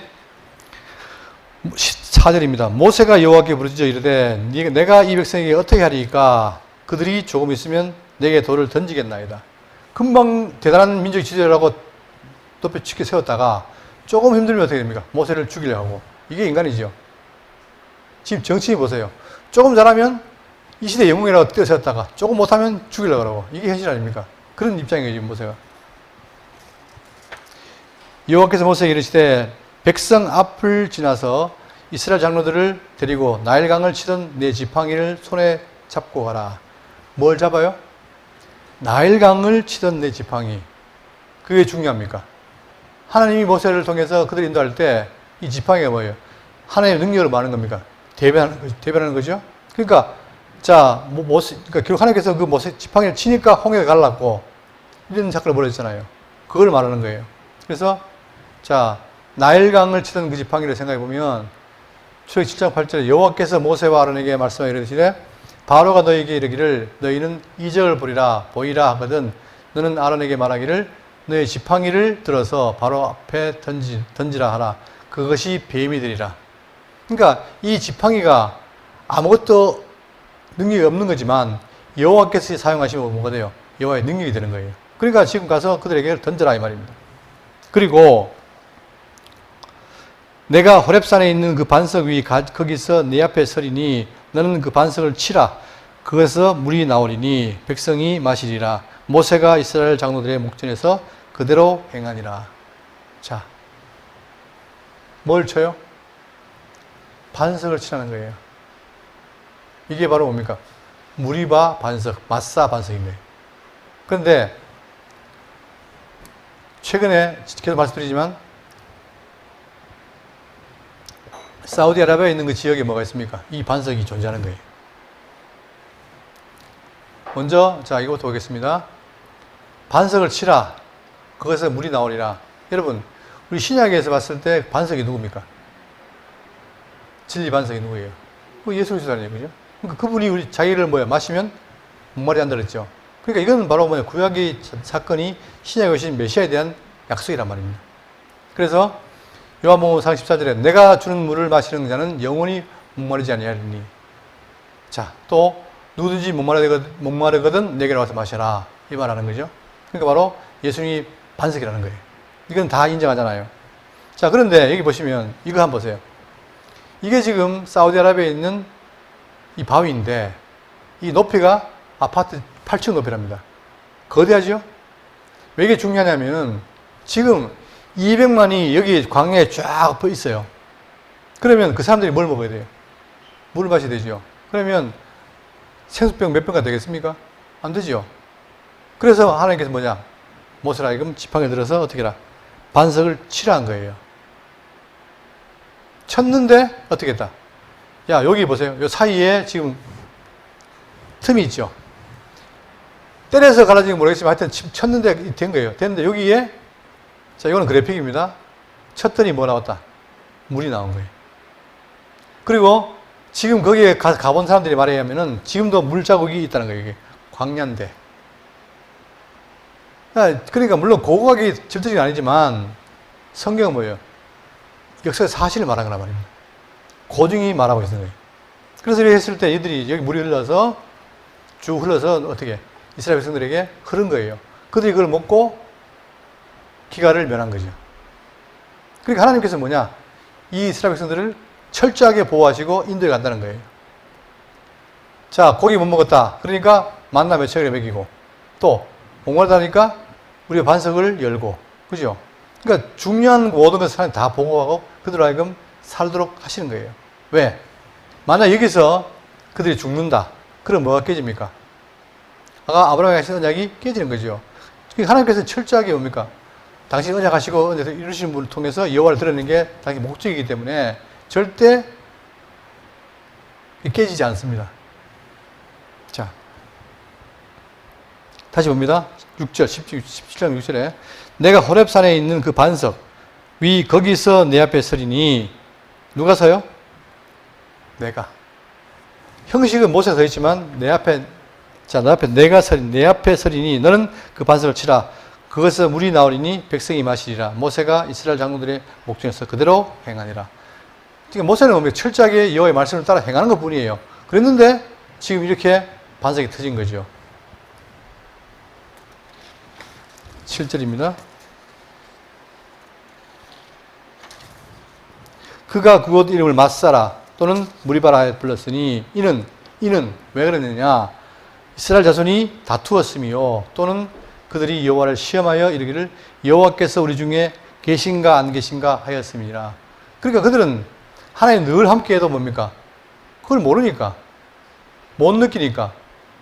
4절입니다. 모세가 여호와께 부르짖어 이르되 내가 이 백성에게 어떻게 하리까? 그들이 조금 있으면 내게 돌을 던지겠나이다. 금방 대단한 민족이 지도자라고 높이 세웠다가 조금 힘들면 어떻게 됩니까? 모세를 죽이려고 하고. 이게 인간이죠. 지금 정치인 보세요. 조금 잘하면 이 시대 영웅이라고 떼어세웠다가 조금 못하면 죽이려고 하고. 이게 현실 아닙니까? 그런 입장이에요, 지금 모세가. 여호와께서 모세에게 이르시되 백성 앞을 지나서 이스라엘 장로들을 데리고 나일강을 치던 내 지팡이를 손에 잡고 가라. 뭘 잡아요? 나일강을 치던 내 지팡이. 그게 중요합니까? 하나님이 모세를 통해서 그들을 인도할 때 이 지팡이가 뭐예요? 하나님의 능력을 말하는 겁니까? 대변하는 거죠? 그러니까, 자, 그러니까 결국 하나님께서 그 모세 지팡이를 치니까 홍해가 갈랐고, 이런 사건을 벌였잖아요. 그걸 말하는 거예요. 그래서, 자, 나일강을 치던 그 지팡이를 생각해 보면, 출애굽기 7장 8절에 여호와께서 모세와 아론에게 말씀하여 이르시되 바로가 너희에게 이르기를 너희는 이적을 보이라 하거든 너는 아론에게 말하기를 너의 지팡이를 들어서 바로 앞에 던지라 하라. 그것이 뱀이 되리라. 그러니까 이 지팡이가 아무것도 능력이 없는 거지만 여호와께서 사용하시면 뭐가 돼요? 여호와의 능력이 되는 거예요. 그러니까 지금 가서 그들에게 던져라 이 말입니다. 그리고 내가 호렙산에 있는 그 반석 위 거기서 내 앞에 서리니 너는 그 반석을 치라. 그것에서 물이 나오리니 백성이 마시리라. 모세가 이스라엘 장로들의 목전에서 그대로 행하니라. 자, 뭘 쳐요? 반석을 치라는 거예요. 이게 바로 뭡니까? 무리바 반석, 마사 반석인 거예요. 그런데 최근에 계속 말씀드리지만 사우디아라비아에 있는 그 지역에 뭐가 있습니까? 이 반석이 존재하는 거예요. 먼저, 자, 이거부터 보겠습니다. 반석을 치라. 거기서 물이 나오리라. 여러분, 우리 신약에서 봤을 때 반석이 누굽니까? 진리 반석이 누구예요? 그 예수 그리스도라는 얘기죠. 그러니까 그분이 우리 자기를 마시면 목마르게 한다 그랬죠. 그러니까 이건 바로 구약의 사건이 신약에 오신 메시아에 대한 약속이란 말입니다. 그래서 요한복음 4장 14절에 내가 주는 물을 마시는 자는 영원히 목마르지 아니하리니. 자, 또 누구든지 목마르거든 내게로 와서 마셔라. 이 말하는 거죠. 그러니까 바로 예수님이 반석이라는 거예요. 이건 다 인정하잖아요. 자, 그런데 여기 보시면 이거 한번 보세요. 이게 지금 사우디아라비아에 있는 이 바위인데 이 높이가 아파트 8층 높이랍니다. 거대하죠? 왜 이게 중요하냐면 지금 200만이 여기 광야에 쫙 엎어 있어요. 그러면 그 사람들이 뭘 먹어야 돼요? 물을 마셔야 되죠. 그러면 생수병 몇 병가 되겠습니까? 안 되죠. 그래서 하나님께서 뭐냐? 모세라기금 지팡이를 들어서 어떻게 해라? 반석을 치라 한 거예요. 쳤는데 어떻게 했다? 야, 여기 보세요. 요 사이에 지금 틈이 있죠. 때려서 갈라진 건 모르겠지만 하여튼 쳤는데 된 거예요. 됐는데 여기에, 자, 이거는 그래픽입니다. 쳤더니 뭐 나왔다? 물이 나온 거예요. 그리고 지금 거기에 가본 사람들이 말에 의하면은 지금도 물자국이 있다는 거예요. 이게 광야인데. 그러니까 물론 고고하게 절대적이 아니지만 성경은 뭐예요? 역사의 사실을 말한 거란 말입니다. 고증이 말하고 있는 거예요. 그래서 이렇게 했을 때 얘들이 여기 물이 흘러서 쭉 흘러서 어떻게 이스라엘 백성들에게 흐른 거예요. 그들이 그걸 먹고 기가를 면한 거죠. 그러니까 하나님께서 뭐냐? 이 이스라엘 백성들을 철저하게 보호하시고 인도에 간다는 거예요. 자, 고기 못 먹었다. 그러니까 만나 몇천에 먹이고 또 목마르다니까 우리가 반석을 열고, 그죠? 그러니까 중요한 모든 것을 하나님 다 보호하고 그들로 하여금 살도록 하시는 거예요. 왜? 만약 여기서 그들이 죽는다. 그럼 뭐가 깨집니까? 아까 아브라함이 하신 언약이 깨지는 거죠. 그러니까 하나님께서 철저하게 뭡니까? 당신 언약하시고 이루시는 분을 통해서 여호와를 드러내는 게 당신 목적이기 때문에 절대 깨지지 않습니다. 자, 다시 봅니다. 6절, 17장 6절에 내가 호렙산에 있는 그 반석 위 거기서 내 앞에 서리니 누가 서요? 내가. 형식은 모세가 서 있지만 내 앞에, 자, 내 앞에 내가 서리니 내 앞에 서리니 너는 그 반석을 치라. 그것에서 물이 나오리니 백성이 마시리라. 모세가 이스라엘 장로들의 목전에서 그대로 행하니라. 그러니까 모세는 뭡니까? 철저하게 여호와의 말씀을 따라 행하는 것 뿐이에요. 그랬는데 지금 이렇게 반석이 터진 거죠. 7절입니다. 그가 그곳 이름을 마사라 또는 무리바라 불렀으니 이는 왜 그랬느냐? 이스라엘 자손이 다투었으며 또는 그들이 여호와를 시험하여 이르기를 여호와께서 우리 중에 계신가 안 계신가 하였음이니라. 그러니까 그들은 하나님 늘 함께해도 뭡니까? 그걸 모르니까, 못 느끼니까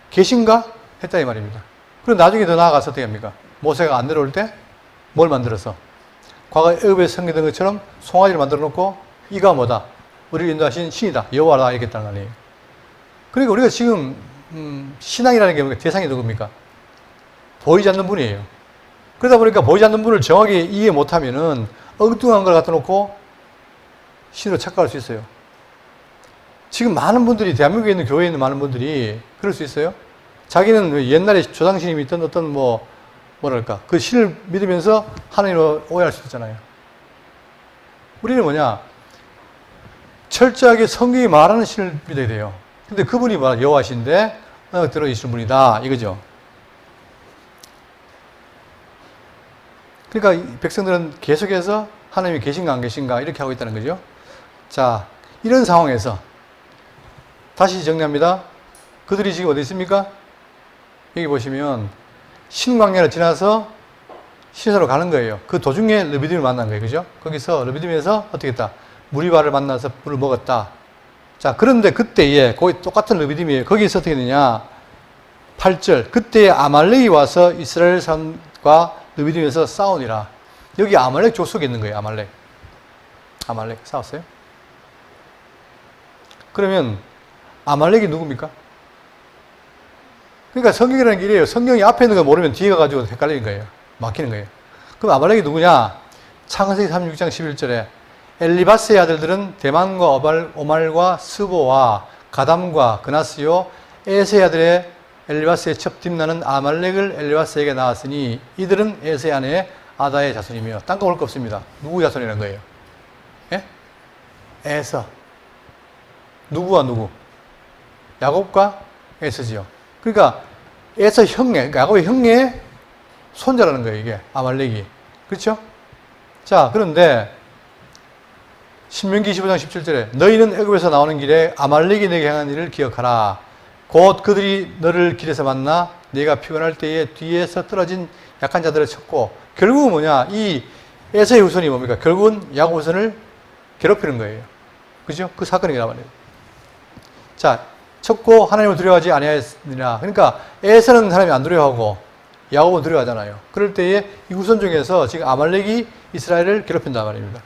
계신가 했다 이 말입니다. 그리고 나중에 더 나아가서 어떻게 합니까? 모세가 안 내려올 때 뭘 만들어서 과거 애굽에 섬기던 것처럼 송아지를 만들어 놓고 이가 뭐다? 우리를 인도하신 신이다. 여호와라 이렇게 했다는 거예요. 그러니까 우리가 지금 신앙이라는 게 뭡니까? 대상이 누굽니까? 보이지 않는 분이에요. 그러다 보니까 보이지 않는 분을 정확히 이해 못하면은 엉뚱한 걸 갖다 놓고 신으로 착각할 수 있어요. 지금 많은 분들이, 대한민국에 있는 교회에 있는 많은 분들이 그럴 수 있어요. 자기는 옛날에 조상신이 있던 어떤 뭐랄까, 그 신을 믿으면서 하나님을 오해할 수 있잖아요. 우리는 뭐냐? 철저하게 성경이 말하는 신을 믿어야 돼요. 근데 그분이 뭐야? 여호와신데 들어있는 분이다. 이거죠. 그러니까 백성들은 계속해서 하나님이 계신가 안 계신가 이렇게 하고 있다는 거죠. 자, 이런 상황에서 다시 정리합니다. 그들이 지금 어디 있습니까? 여기 보시면 신광야를 지나서 시내로 가는 거예요. 그 도중에 르비딤을 만난 거예요. 그죠? 거기서 르비딤에서 어떻게 했다? 무리바를 만나서 물을 먹었다. 자, 그런데 그때에 거기 똑같은 르비딤이에요. 거기서 어떻게 되냐? 8절. 그때에 아말렉이 와서 이스라엘 사람과 르비딤에서 싸우니라. 여기 아말렉 족속에 있는 거예요. 아말렉 싸웠어요? 그러면 아말렉이 누굽니까? 그러니까 성경이라는 게 이래요. 성경이 앞에 있는 걸 모르면 뒤에 가가지고 헷갈리는 거예요. 막히는 거예요. 그럼 아말렉이 누구냐? 창세기 36장 11절에 엘리바스의 아들들은 대만과 오말과 스보와 가담과 그나스요 에세의 아들의 엘리바스의 첩팀나는 아말렉을 엘리바스에게 낳았으니 이들은 에세 아내 아다의 자손이며 딴 거 볼 거 없습니다. 누구 자손이라는 거예요? 예? 에서. 누구와 누구? 야곱과 에서지요. 그러니까 에서 형제, 그러니까 야곱의 형제의 손자라는 거예요, 이게 아말렉이. 그렇죠? 자, 그런데 신명기 25장 17절에 너희는 애굽에서 나오는 길에 아말렉이 내게 행한 일을 기억하라. 곧 그들이 너를 길에서 만나 네가 피곤할 때에 뒤에서 떨어진 약한 자들을 쳤고, 결국은 뭐냐, 이 에서의 후손이 뭡니까? 결국은 야곱 후손을 괴롭히는 거예요. 그죠? 그 사건이란 말이에요. 자, 쳤고 하나님을 두려워하지 아니하였느니라. 그러니까 에서는 하나님 안 두려워하고 야곱은 두려워하잖아요. 그럴 때에 이 후손 중에서 지금 아말렉이 이스라엘을 괴롭힌단 말입니다.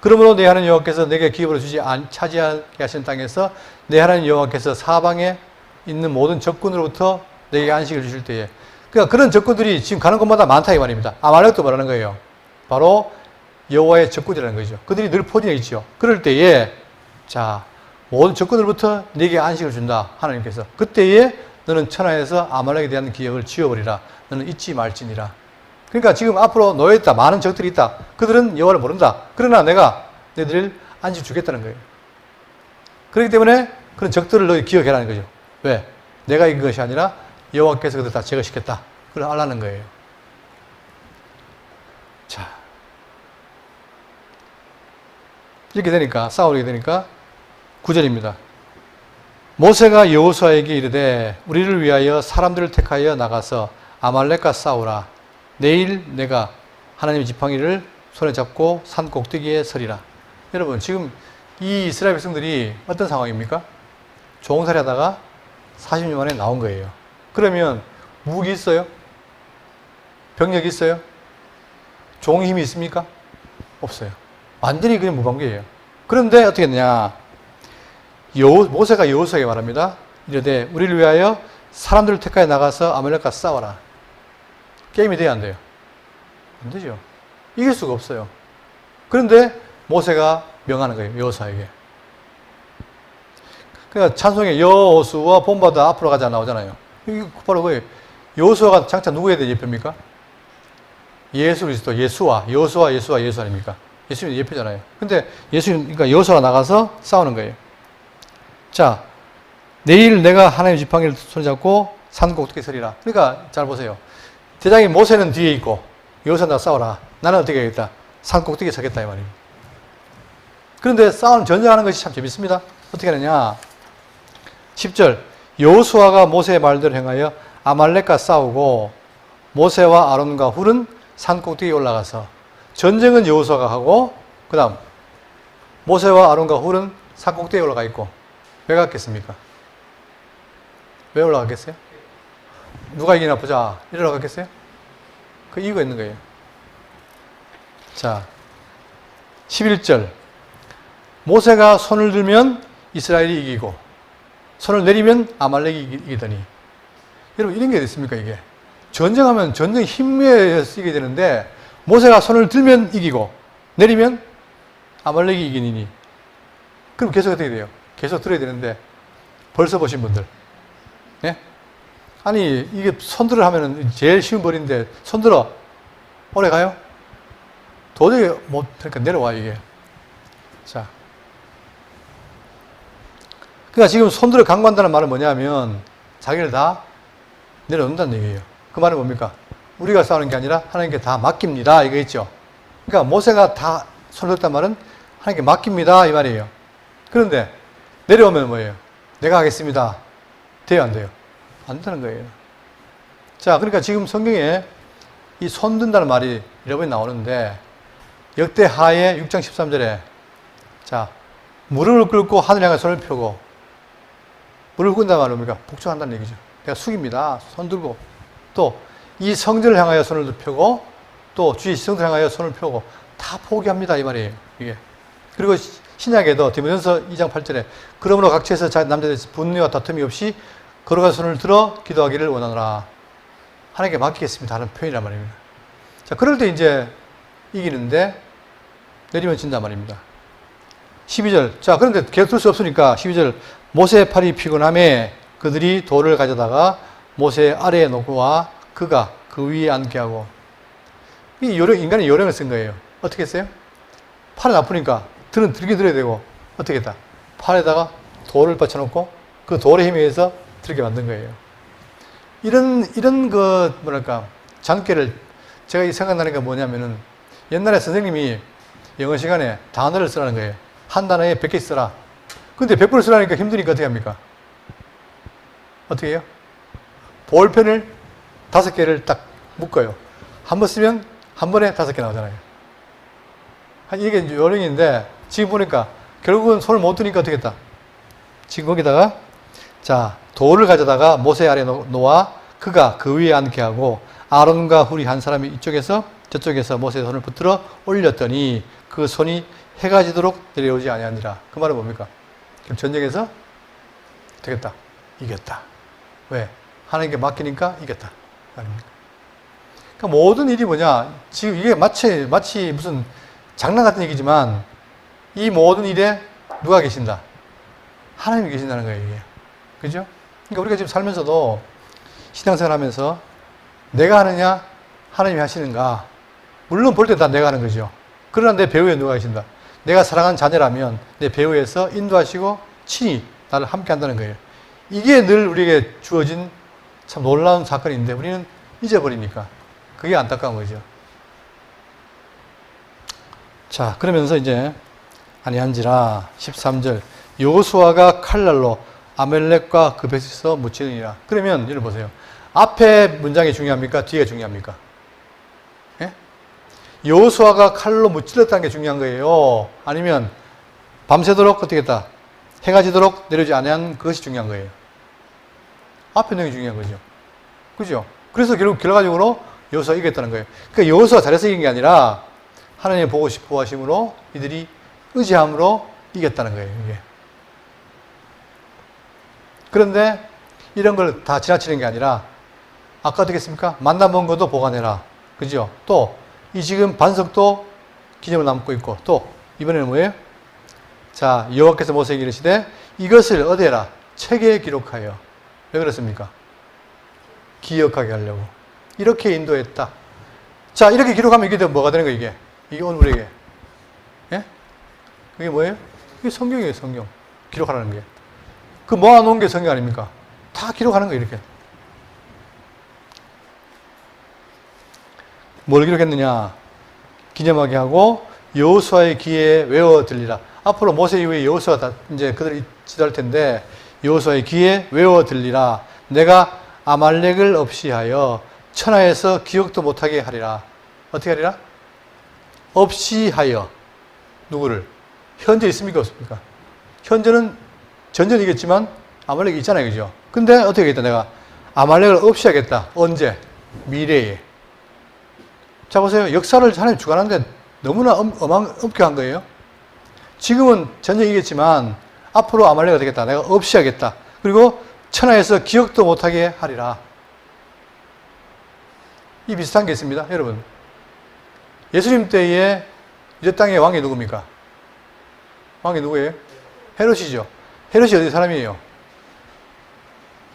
그러므로 내 하나님 여호와께서 내게 기업으로 차지하게 하신 땅에서 내 하나님 여호와께서 사방에 있는 모든 적군으로부터 내게 안식을 주실 때에, 그러니까 그런 적군들이 지금 가는 곳마다 많다 이 말입니다. 아말렉도 말하는 거예요. 바로 여호와의 적군이라는 거죠. 그들이 늘 포진해 있죠. 그럴 때에 자, 모든 적군으로부터 내게 안식을 준다 하나님께서. 그때에 너는 천하에서 아말렉에 대한 기억을 지워버리라. 너는 잊지 말지니라. 그러니까 지금 앞으로 놓여있다. 많은 적들이 있다. 그들은 여호와를 모른다. 그러나 내가 너희들을 안식 주겠다는 거예요. 그렇기 때문에 그런 적들을 너희 기억해라는 거죠. 왜? 내가 이긴 것이 아니라 여호와께서 그들 다 제거시켰다. 그걸 알라는 거예요. 자, 이렇게 되니까, 싸우게 되니까 9절입니다. 모세가 여호수아에게 이르되 우리를 위하여 사람들을 택하여 나가서 아말렉과 싸우라. 내일 내가 하나님의 지팡이를 손에 잡고 산 꼭대기에 서리라. 여러분, 지금 이 이스라엘 백성들이 어떤 상황입니까? 종살이 하다가 40년 만에 나온 거예요. 그러면 무기 있어요? 병력이 있어요? 종의 힘이 있습니까? 없어요. 완전히 그냥 무방비예요. 그런데 어떻게 했느냐? 모세가 여호수아에게 말합니다. 이르되 우리를 위하여 사람들을 택하여 나가서 아말렉과 싸워라. 게임이 돼야 안 돼요? 안 되죠. 이길 수가 없어요. 그런데 모세가 명하는 거예요. 여호수아에게. 그러니까 찬송에 여호수아 본받아 앞으로 가자 나오잖아요. 이게 바로 그거예요. 여호수아가 장차 누구에 대해 예표입니까? 예수 그리스도, 예수와 여호수아, 예수와 예수 아닙니까? 예수님 예표잖아요. 근데 예수님, 그러니까 여호수아가 나가서 싸우는 거예요. 자, 내일 내가 하나님의 지팡이를 손잡고 산 꼭대기에 서리라. 그러니까 잘 보세요. 대장인 모세는 뒤에 있고 여호수아 나가 싸워라. 나는 어떻게 하겠다? 산 꼭대기에 서겠다 이 말입니다. 그런데 전쟁하는 것이 참 재밌습니다. 어떻게 하느냐? 10절 여호수아가 모세의 말대로 행하여 아말렉과 싸우고 모세와 아론과 훌은 산 꼭대기에 올라가서, 전쟁은 여호수아가 하고 그 다음 모세와 아론과 훌은 산 꼭대기에 올라가 있고. 왜 갔겠습니까? 왜 올라갔겠어요? 누가 이기나 보자 이러러 갔겠어요? 그 이유가 있는 거예요. 자, 11절 모세가 손을 들면 이스라엘이 이기고 손을 내리면 아말렉이 이기더니. 여러분, 이런 게 있습니까? 이게 전쟁하면 전쟁 힘에 쓰게 되는데 모세가 손을 들면 이기고 내리면 아말렉이 이기니. 그럼 계속 어떻게 돼요? 계속 들어야 되는데 벌써 보신 분들, 예? 아니 이게 손들을 하면은 제일 쉬운 벌인데 손들어 오래 가요? 도저히 못, 그러니까 내려와 이게. 자, 그러니까 지금 손들어 강구한다는 말은 뭐냐면 자기를 다 내려놓는다는 얘기예요. 그 말은 뭡니까? 우리가 싸우는 게 아니라 하나님께 다 맡깁니다 이거 있죠. 그러니까 모세가 다 손을 들었단 말은 하나님께 맡깁니다 이 말이에요. 그런데 내려오면 뭐예요? 내가 하겠습니다. 돼요 안 돼요? 안 된다는 거예요. 자, 그러니까 지금 성경에 이 손 든다는 말이 여러 번 나오는데 역대하의 6장 13절에 자, 무릎을 꿇고 하늘 향해 손을 펴고, 무릎을 꿇는다는 말은 뭡니까? 복종한다는 얘기죠. 내가 숙입니다. 손 들고, 또 이 성전을 향하여 손을 펴고, 또 주의 성전을 향하여 손을 펴고 다 포기합니다 이 말이에요. 이게. 그리고 신약에도 디모데전서 2장 8절에 그러므로 각처에서 남자들이 분노와 다툼이 없이 걸어가 손을 들어 기도하기를 원하노라. 하나님께 맡기겠습니다 하는 표현이란 말입니다. 자, 그럴 때 이제 이기는데 내리면 진단 말입니다. 12절. 자, 그런데 계속 들 수 없으니까 12절. 모세의 팔이 피곤함에 그들이 돌을 가져다가 모세 아래에 놓고와 그가 그 위에 앉게 하고. 이 인간의 요령을 쓴 거예요. 어떻게 했어요? 팔은 아프니까 들긴 들어야 되고 어떻게 했다? 팔에다가 돌을 받쳐놓고 그 돌의 힘에 의해서 들게 만든 거예요. 이런 뭐랄까 장깨를 제가 생각나는 게 뭐냐면은 옛날에 선생님이 영어 시간에 단어를 쓰라는 거예요. 한 단어에 100개 써라. 근데 100번을 쓰라니까 힘드니까 어떻게 합니까? 어떻게 해요? 볼펜을 5개를 딱 묶어요. 한 번 쓰면 한 번에 5개 나오잖아요. 이게 이제 요령인데, 지금 보니까 결국은 손을 못 드니까 어떻게 했다? 지금 거기다가, 자, 돌을 가져다가 모세 아래에 놓아 그가 그 위에 앉게 하고, 아론과 훌이 한 사람이 이쪽에서 저쪽에서 모세의 손을 붙들어 올렸더니 그 손이 해가 지도록 내려오지 아니하니라. 그 말은 뭡니까? 그럼 전쟁에서 되겠다. 이겼다. 왜? 하나님께 맡기니까 이겼다. 아닙니까? 그러니까 모든 일이 뭐냐? 지금 이게 마치 무슨 장난 같은 얘기지만 이 모든 일에 누가 계신다? 하나님이 계신다는 거예요, 이게. 그죠? 그러니까 우리가 지금 살면서도 신앙생활 하면서 내가 하느냐? 하나님이 하시는가? 물론 볼 때 다 내가 하는 거죠. 그러나 내 배후에 누가 계신다? 내가 사랑하는 자녀라면 내 배후에서 인도하시고 친히 나를 함께 한다는 거예요. 이게 늘 우리에게 주어진 참 놀라운 사건인데 우리는 잊어버리니까 그게 안타까운 거죠. 자, 그러면서 이제 아니한지라 13절 여호수아가 칼날로 아멜렉과 그 뱃에서 묻히느니라. 그러면 이를 보세요. 앞에 문장이 중요합니까? 뒤가 중요합니까? 예? 여호수아가 칼로 무찔렀다는 게 중요한 거예요. 아니면 밤새도록 어떻게 했다? 해가 지도록 내려오지 아니한 그것이 중요한 거예요. 앞에 있는 게 중요한 거죠. 그죠? 그래서 결국 결과적으로 여호수아가 이겼다는 거예요. 그러니까 여호수아가 잘해서 이긴 게 아니라 하나님이 보고 싶어 하심으로 이들이 의지함으로 이겼다는 거예요. 이게. 그런데 이런 걸 다 지나치는 게 아니라 아까 어떻게 했습니까? 만나본 것도 보관해라. 그죠? 또 이 지금 반석도 기념을 남고 있고 또 이번에는 뭐예요? 자, 여호와께서 모세에게 이르시되 이것을 어디 해라? 책에 기록하여. 왜 그렇습니까? 기억하게 하려고. 이렇게 인도했다. 자, 이렇게 기록하면 이게 뭐가 되는 거예요, 이게? 이게 오늘 우리에게. 예? 그게 뭐예요? 이게 성경이에요, 성경. 기록하라는 게. 그 모아놓은 게 성경 아닙니까? 다 기록하는 거예요, 이렇게. 뭘 기록했느냐? 기념하게 하고 여호수아의 귀에 외워 들리라. 앞으로 모세 이후에 여호수아가 이제 그들이 지도할 텐데 여호수아의 귀에 외워 들리라. 내가 아말렉을 없이 하여 천하에서 기억도 못하게 하리라. 어떻게 하리라? 없이 하여. 누구를? 현재 있습니까? 없습니까? 현재는 전전이겠지만 아말렉이 있잖아요. 그죠? 근데 어떻게 하겠다? 내가 아말렉을 없이 하겠다. 언제? 미래에. 자, 보세요. 역사를 하나님 주관하는데 너무나 엄격한 거예요. 지금은 전쟁이겠지만 앞으로 아말렉이 되겠다. 내가 없이 하겠다. 그리고 천하에서 기억도 못하게 하리라. 이 비슷한 게 있습니다. 여러분. 예수님 때에 이 땅의 왕이 누굽니까? 왕이 누구예요? 헤롯이죠. 헤롯이 어디 사람이에요?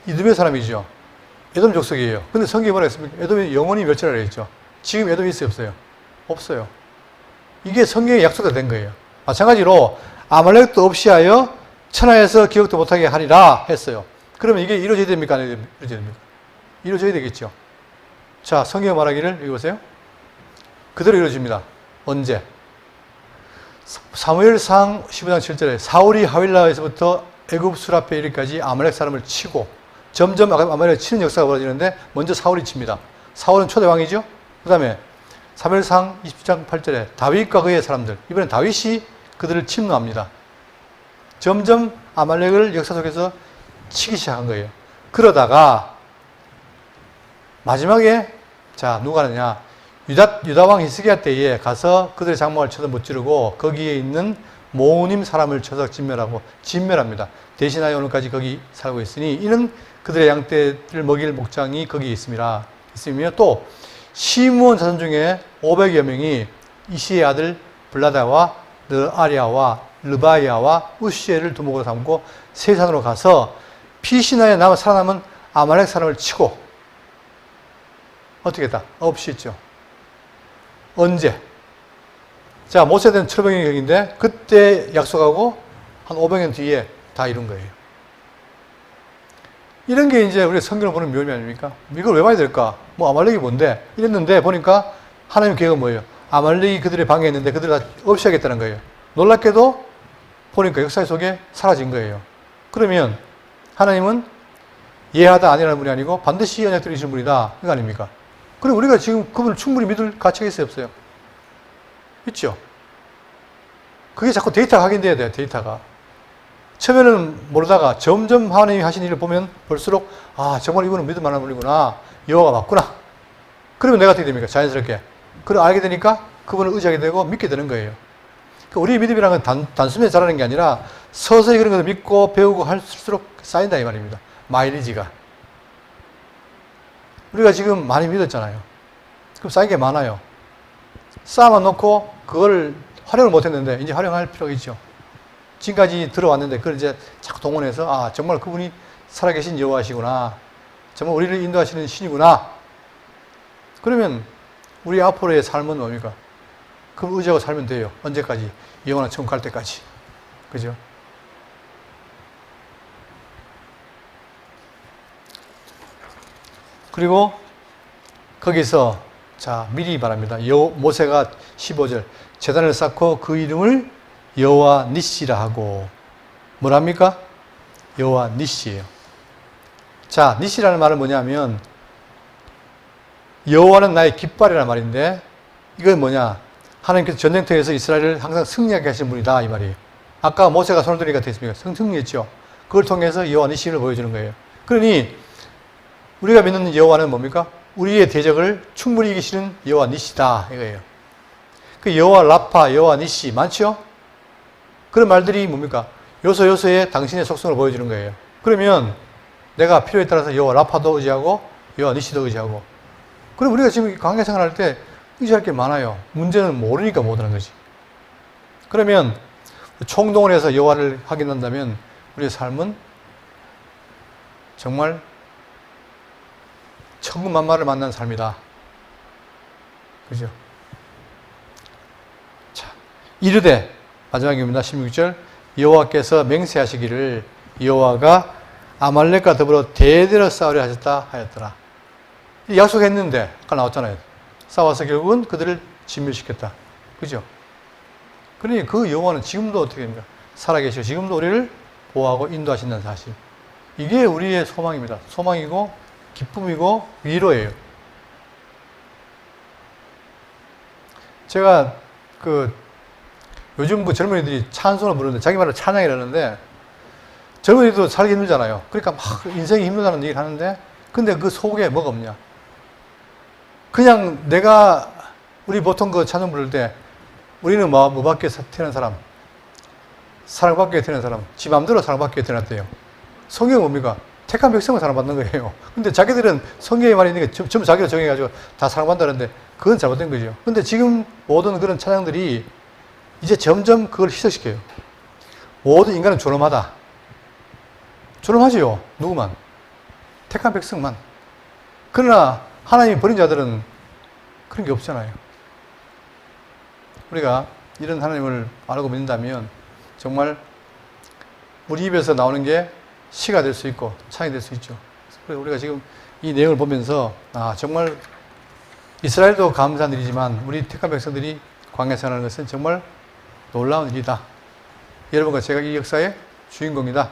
이두메 사람이죠. 에돔 족속이에요. 근데 성경이 뭐라 했습니까? 에돔이 영원히 멸절하라 했죠. 지금 에돔이 있어요? 없어요? 없어요. 이게 성경에 약속된 거예요. 마찬가지로 아말렉도 없이 하여 천하에서 기억도 못하게 하리라 했어요. 그러면 이게 이루어져야 됩니까? 안 이루어져야 됩니까? 이루어져야 되겠죠. 자, 성경이 말하기를 읽어보세요. 그대로 이루어집니다. 언제? 사무엘상 15장 7절에 사울이 하윌라에서부터 애굽 술 앞에 이르기까지 아말렉 사람을 치고 점점 아말렉을 치는 역사가 벌어지는데 먼저 사울이 칩니다. 사울은 초대왕이죠. 그 다음에 사무엘상 20장 8절에 다윗과 그의 사람들, 이번엔 다윗이 그들을 침노합니다. 점점 아말렉을 역사 속에서 치기 시작한 거예요. 그러다가 마지막에 자, 누가 하느냐? 유다왕 히스기야 때에 가서 그들의 장막을 쳐서 무찌르고 거기에 있는 모우님 사람을 쳐서 진멸합니다. 대신하여 오늘까지 거기 살고 있으니 이는 그들의 양떼를 먹일 목장이 거기에 있으며 또 시므온 자손 중에 500여 명이 이시의 아들 블라다와 느아리아와 르바이아와 우시엘을 두목으로 삼고 세산으로 가서 피시나에 살아남은 아말렉 사람을 치고 어떻게 했다? 없이 했죠. 언제? 자, 모세 때는 700년경인데 그때 약속하고 한 500년 뒤에 다 이룬 거예요. 이런 게 이제 우리가 성경을 보는 묘미 아닙니까? 이걸 왜 봐야 될까? 뭐 아말렉이 뭔데? 이랬는데 보니까 하나님의 계획은 뭐예요? 아말렉이 그들의 방에 있는데 그들을 다 없이 하겠다는 거예요. 놀랍게도 보니까 역사 속에 사라진 거예요. 그러면 하나님은 예하다 아니라는 분이 아니고 반드시 언약 들으시는 분이다. 이거 아닙니까? 그럼 우리가 지금 그분을 충분히 믿을 가치가 있어요, 없어요? 있죠? 그게 자꾸 데이터가 확인돼야 돼요, 데이터가. 처음에는 모르다가 점점 하나님이 하신 일을 보면 볼수록 아, 정말 이분은 믿을 만한 분이구나. 여호와가 맞구나. 그러면 내가 어떻게 됩니까? 자연스럽게. 그걸 알게 되니까 그분을 의지하게 되고 믿게 되는 거예요. 그러니까 우리의 믿음이라는 건 단숨에 자라는 게 아니라 서서히 그런 것을 믿고 배우고 할수록 쌓인다 이 말입니다. 마일리지가. 우리가 지금 많이 믿었잖아요. 그럼 쌓인 게 많아요. 쌓아만 놓고 그걸 활용을 못했는데 이제 활용할 필요가 있죠. 지금까지 들어왔는데 그걸 이제 자꾸 동원해서 아, 정말 그분이 살아계신 여호와시구나. 정말 우리를 인도하시는 신이구나. 그러면 우리 앞으로의 삶은 뭡니까? 그 의지하고 살면 돼요. 언제까지? 영원한 천국 갈 때까지. 그죠? 그리고 거기서 자, 미리 말합니다. 모세가 15절 제단을 쌓고 그 이름을 여호와 니시라 하고 뭐랍니까? 여호와 니시예요. 자, 니시라는 말은 뭐냐면 여호와는 나의 깃발이라는 말인데 이건 뭐냐? 하나님께서 전쟁터에서 이스라엘을 항상 승리하게 하신 분이다 이 말이에요. 아까 모세가 손을 들니까 됐습니까? 승리했죠. 그걸 통해서 여호와 니시를 보여주는 거예요. 그러니 우리가 믿는 여호와는 뭡니까? 우리의 대적을 충분히 이기시는 여호와 니시다 이거예요. 그 여호와 라파, 여호와 니시 많죠? 그런 말들이 뭡니까? 요소요소에 당신의 속성을 보여주는 거예요. 그러면 내가 필요에 따라서 여호와 라파도 의지하고 여호와 니시도 의지하고 그럼 우리가 지금 관계 생활할 때 의지할 게 많아요. 문제는 모르니까 못하는 거지. 그러면 총동원 해서 여호와를 확인한다면 우리의 삶은 정말 천군만마를 만난 삶이다. 그죠? 자, 이르되 마지막입니다. 16절 여호와께서 맹세하시기를 여호와가 아말렉과 더불어 대대로 싸우려 하셨다 하였더라. 약속했는데 아까 나왔잖아요. 싸워서 결국은 그들을 진멸시켰다. 그죠? 그러니 그 여호와는 지금도 어떻게 됩니까? 살아계시고 지금도 우리를 보호하고 인도하신다는 사실. 이게 우리의 소망입니다. 소망이고 기쁨이고 위로예요. 제가 요즘 젊은이들이 찬송을 부르는데 자기 말로 찬양이라는데 젊은이도 살기 힘들잖아요. 그러니까 막 인생이 힘들다는 얘기를 하는데 근데 그 속에 뭐가 없냐? 그냥 우리 보통 그 찬송 부를 때 우리는 뭐 받기 위해 태어난 사람, 사랑받기 위해 태어난 사람, 지 맘대로 사랑받기 위해 태어났대요. 성경은 뭡니까? 택한 백성을 사랑받는 거예요. 근데 자기들은 성경에 말이 있는 게 전부 자기가 정해가지고 다 사랑받는다는데 그건 잘못된 거죠. 근데 지금 모든 그런 찬양들이 이제 점점 그걸 희석시켜요. 모든 인간은 존엄하다. 존엄하지요. 누구만? 택한 백성만. 그러나 하나님이 버린 자들은 그런 게 없잖아요. 우리가 이런 하나님을 알고 믿는다면 정말 우리 입에서 나오는 게 시가 될 수 있고 창이 될 수 있죠. 그래서 우리가 지금 이 내용을 보면서 정말 이스라엘도 감사한 일이지만 우리 택한 백성들이 광야에 생활하는 것은 정말 놀라운 일이다. 여러분과 제가 이 역사의 주인공이다.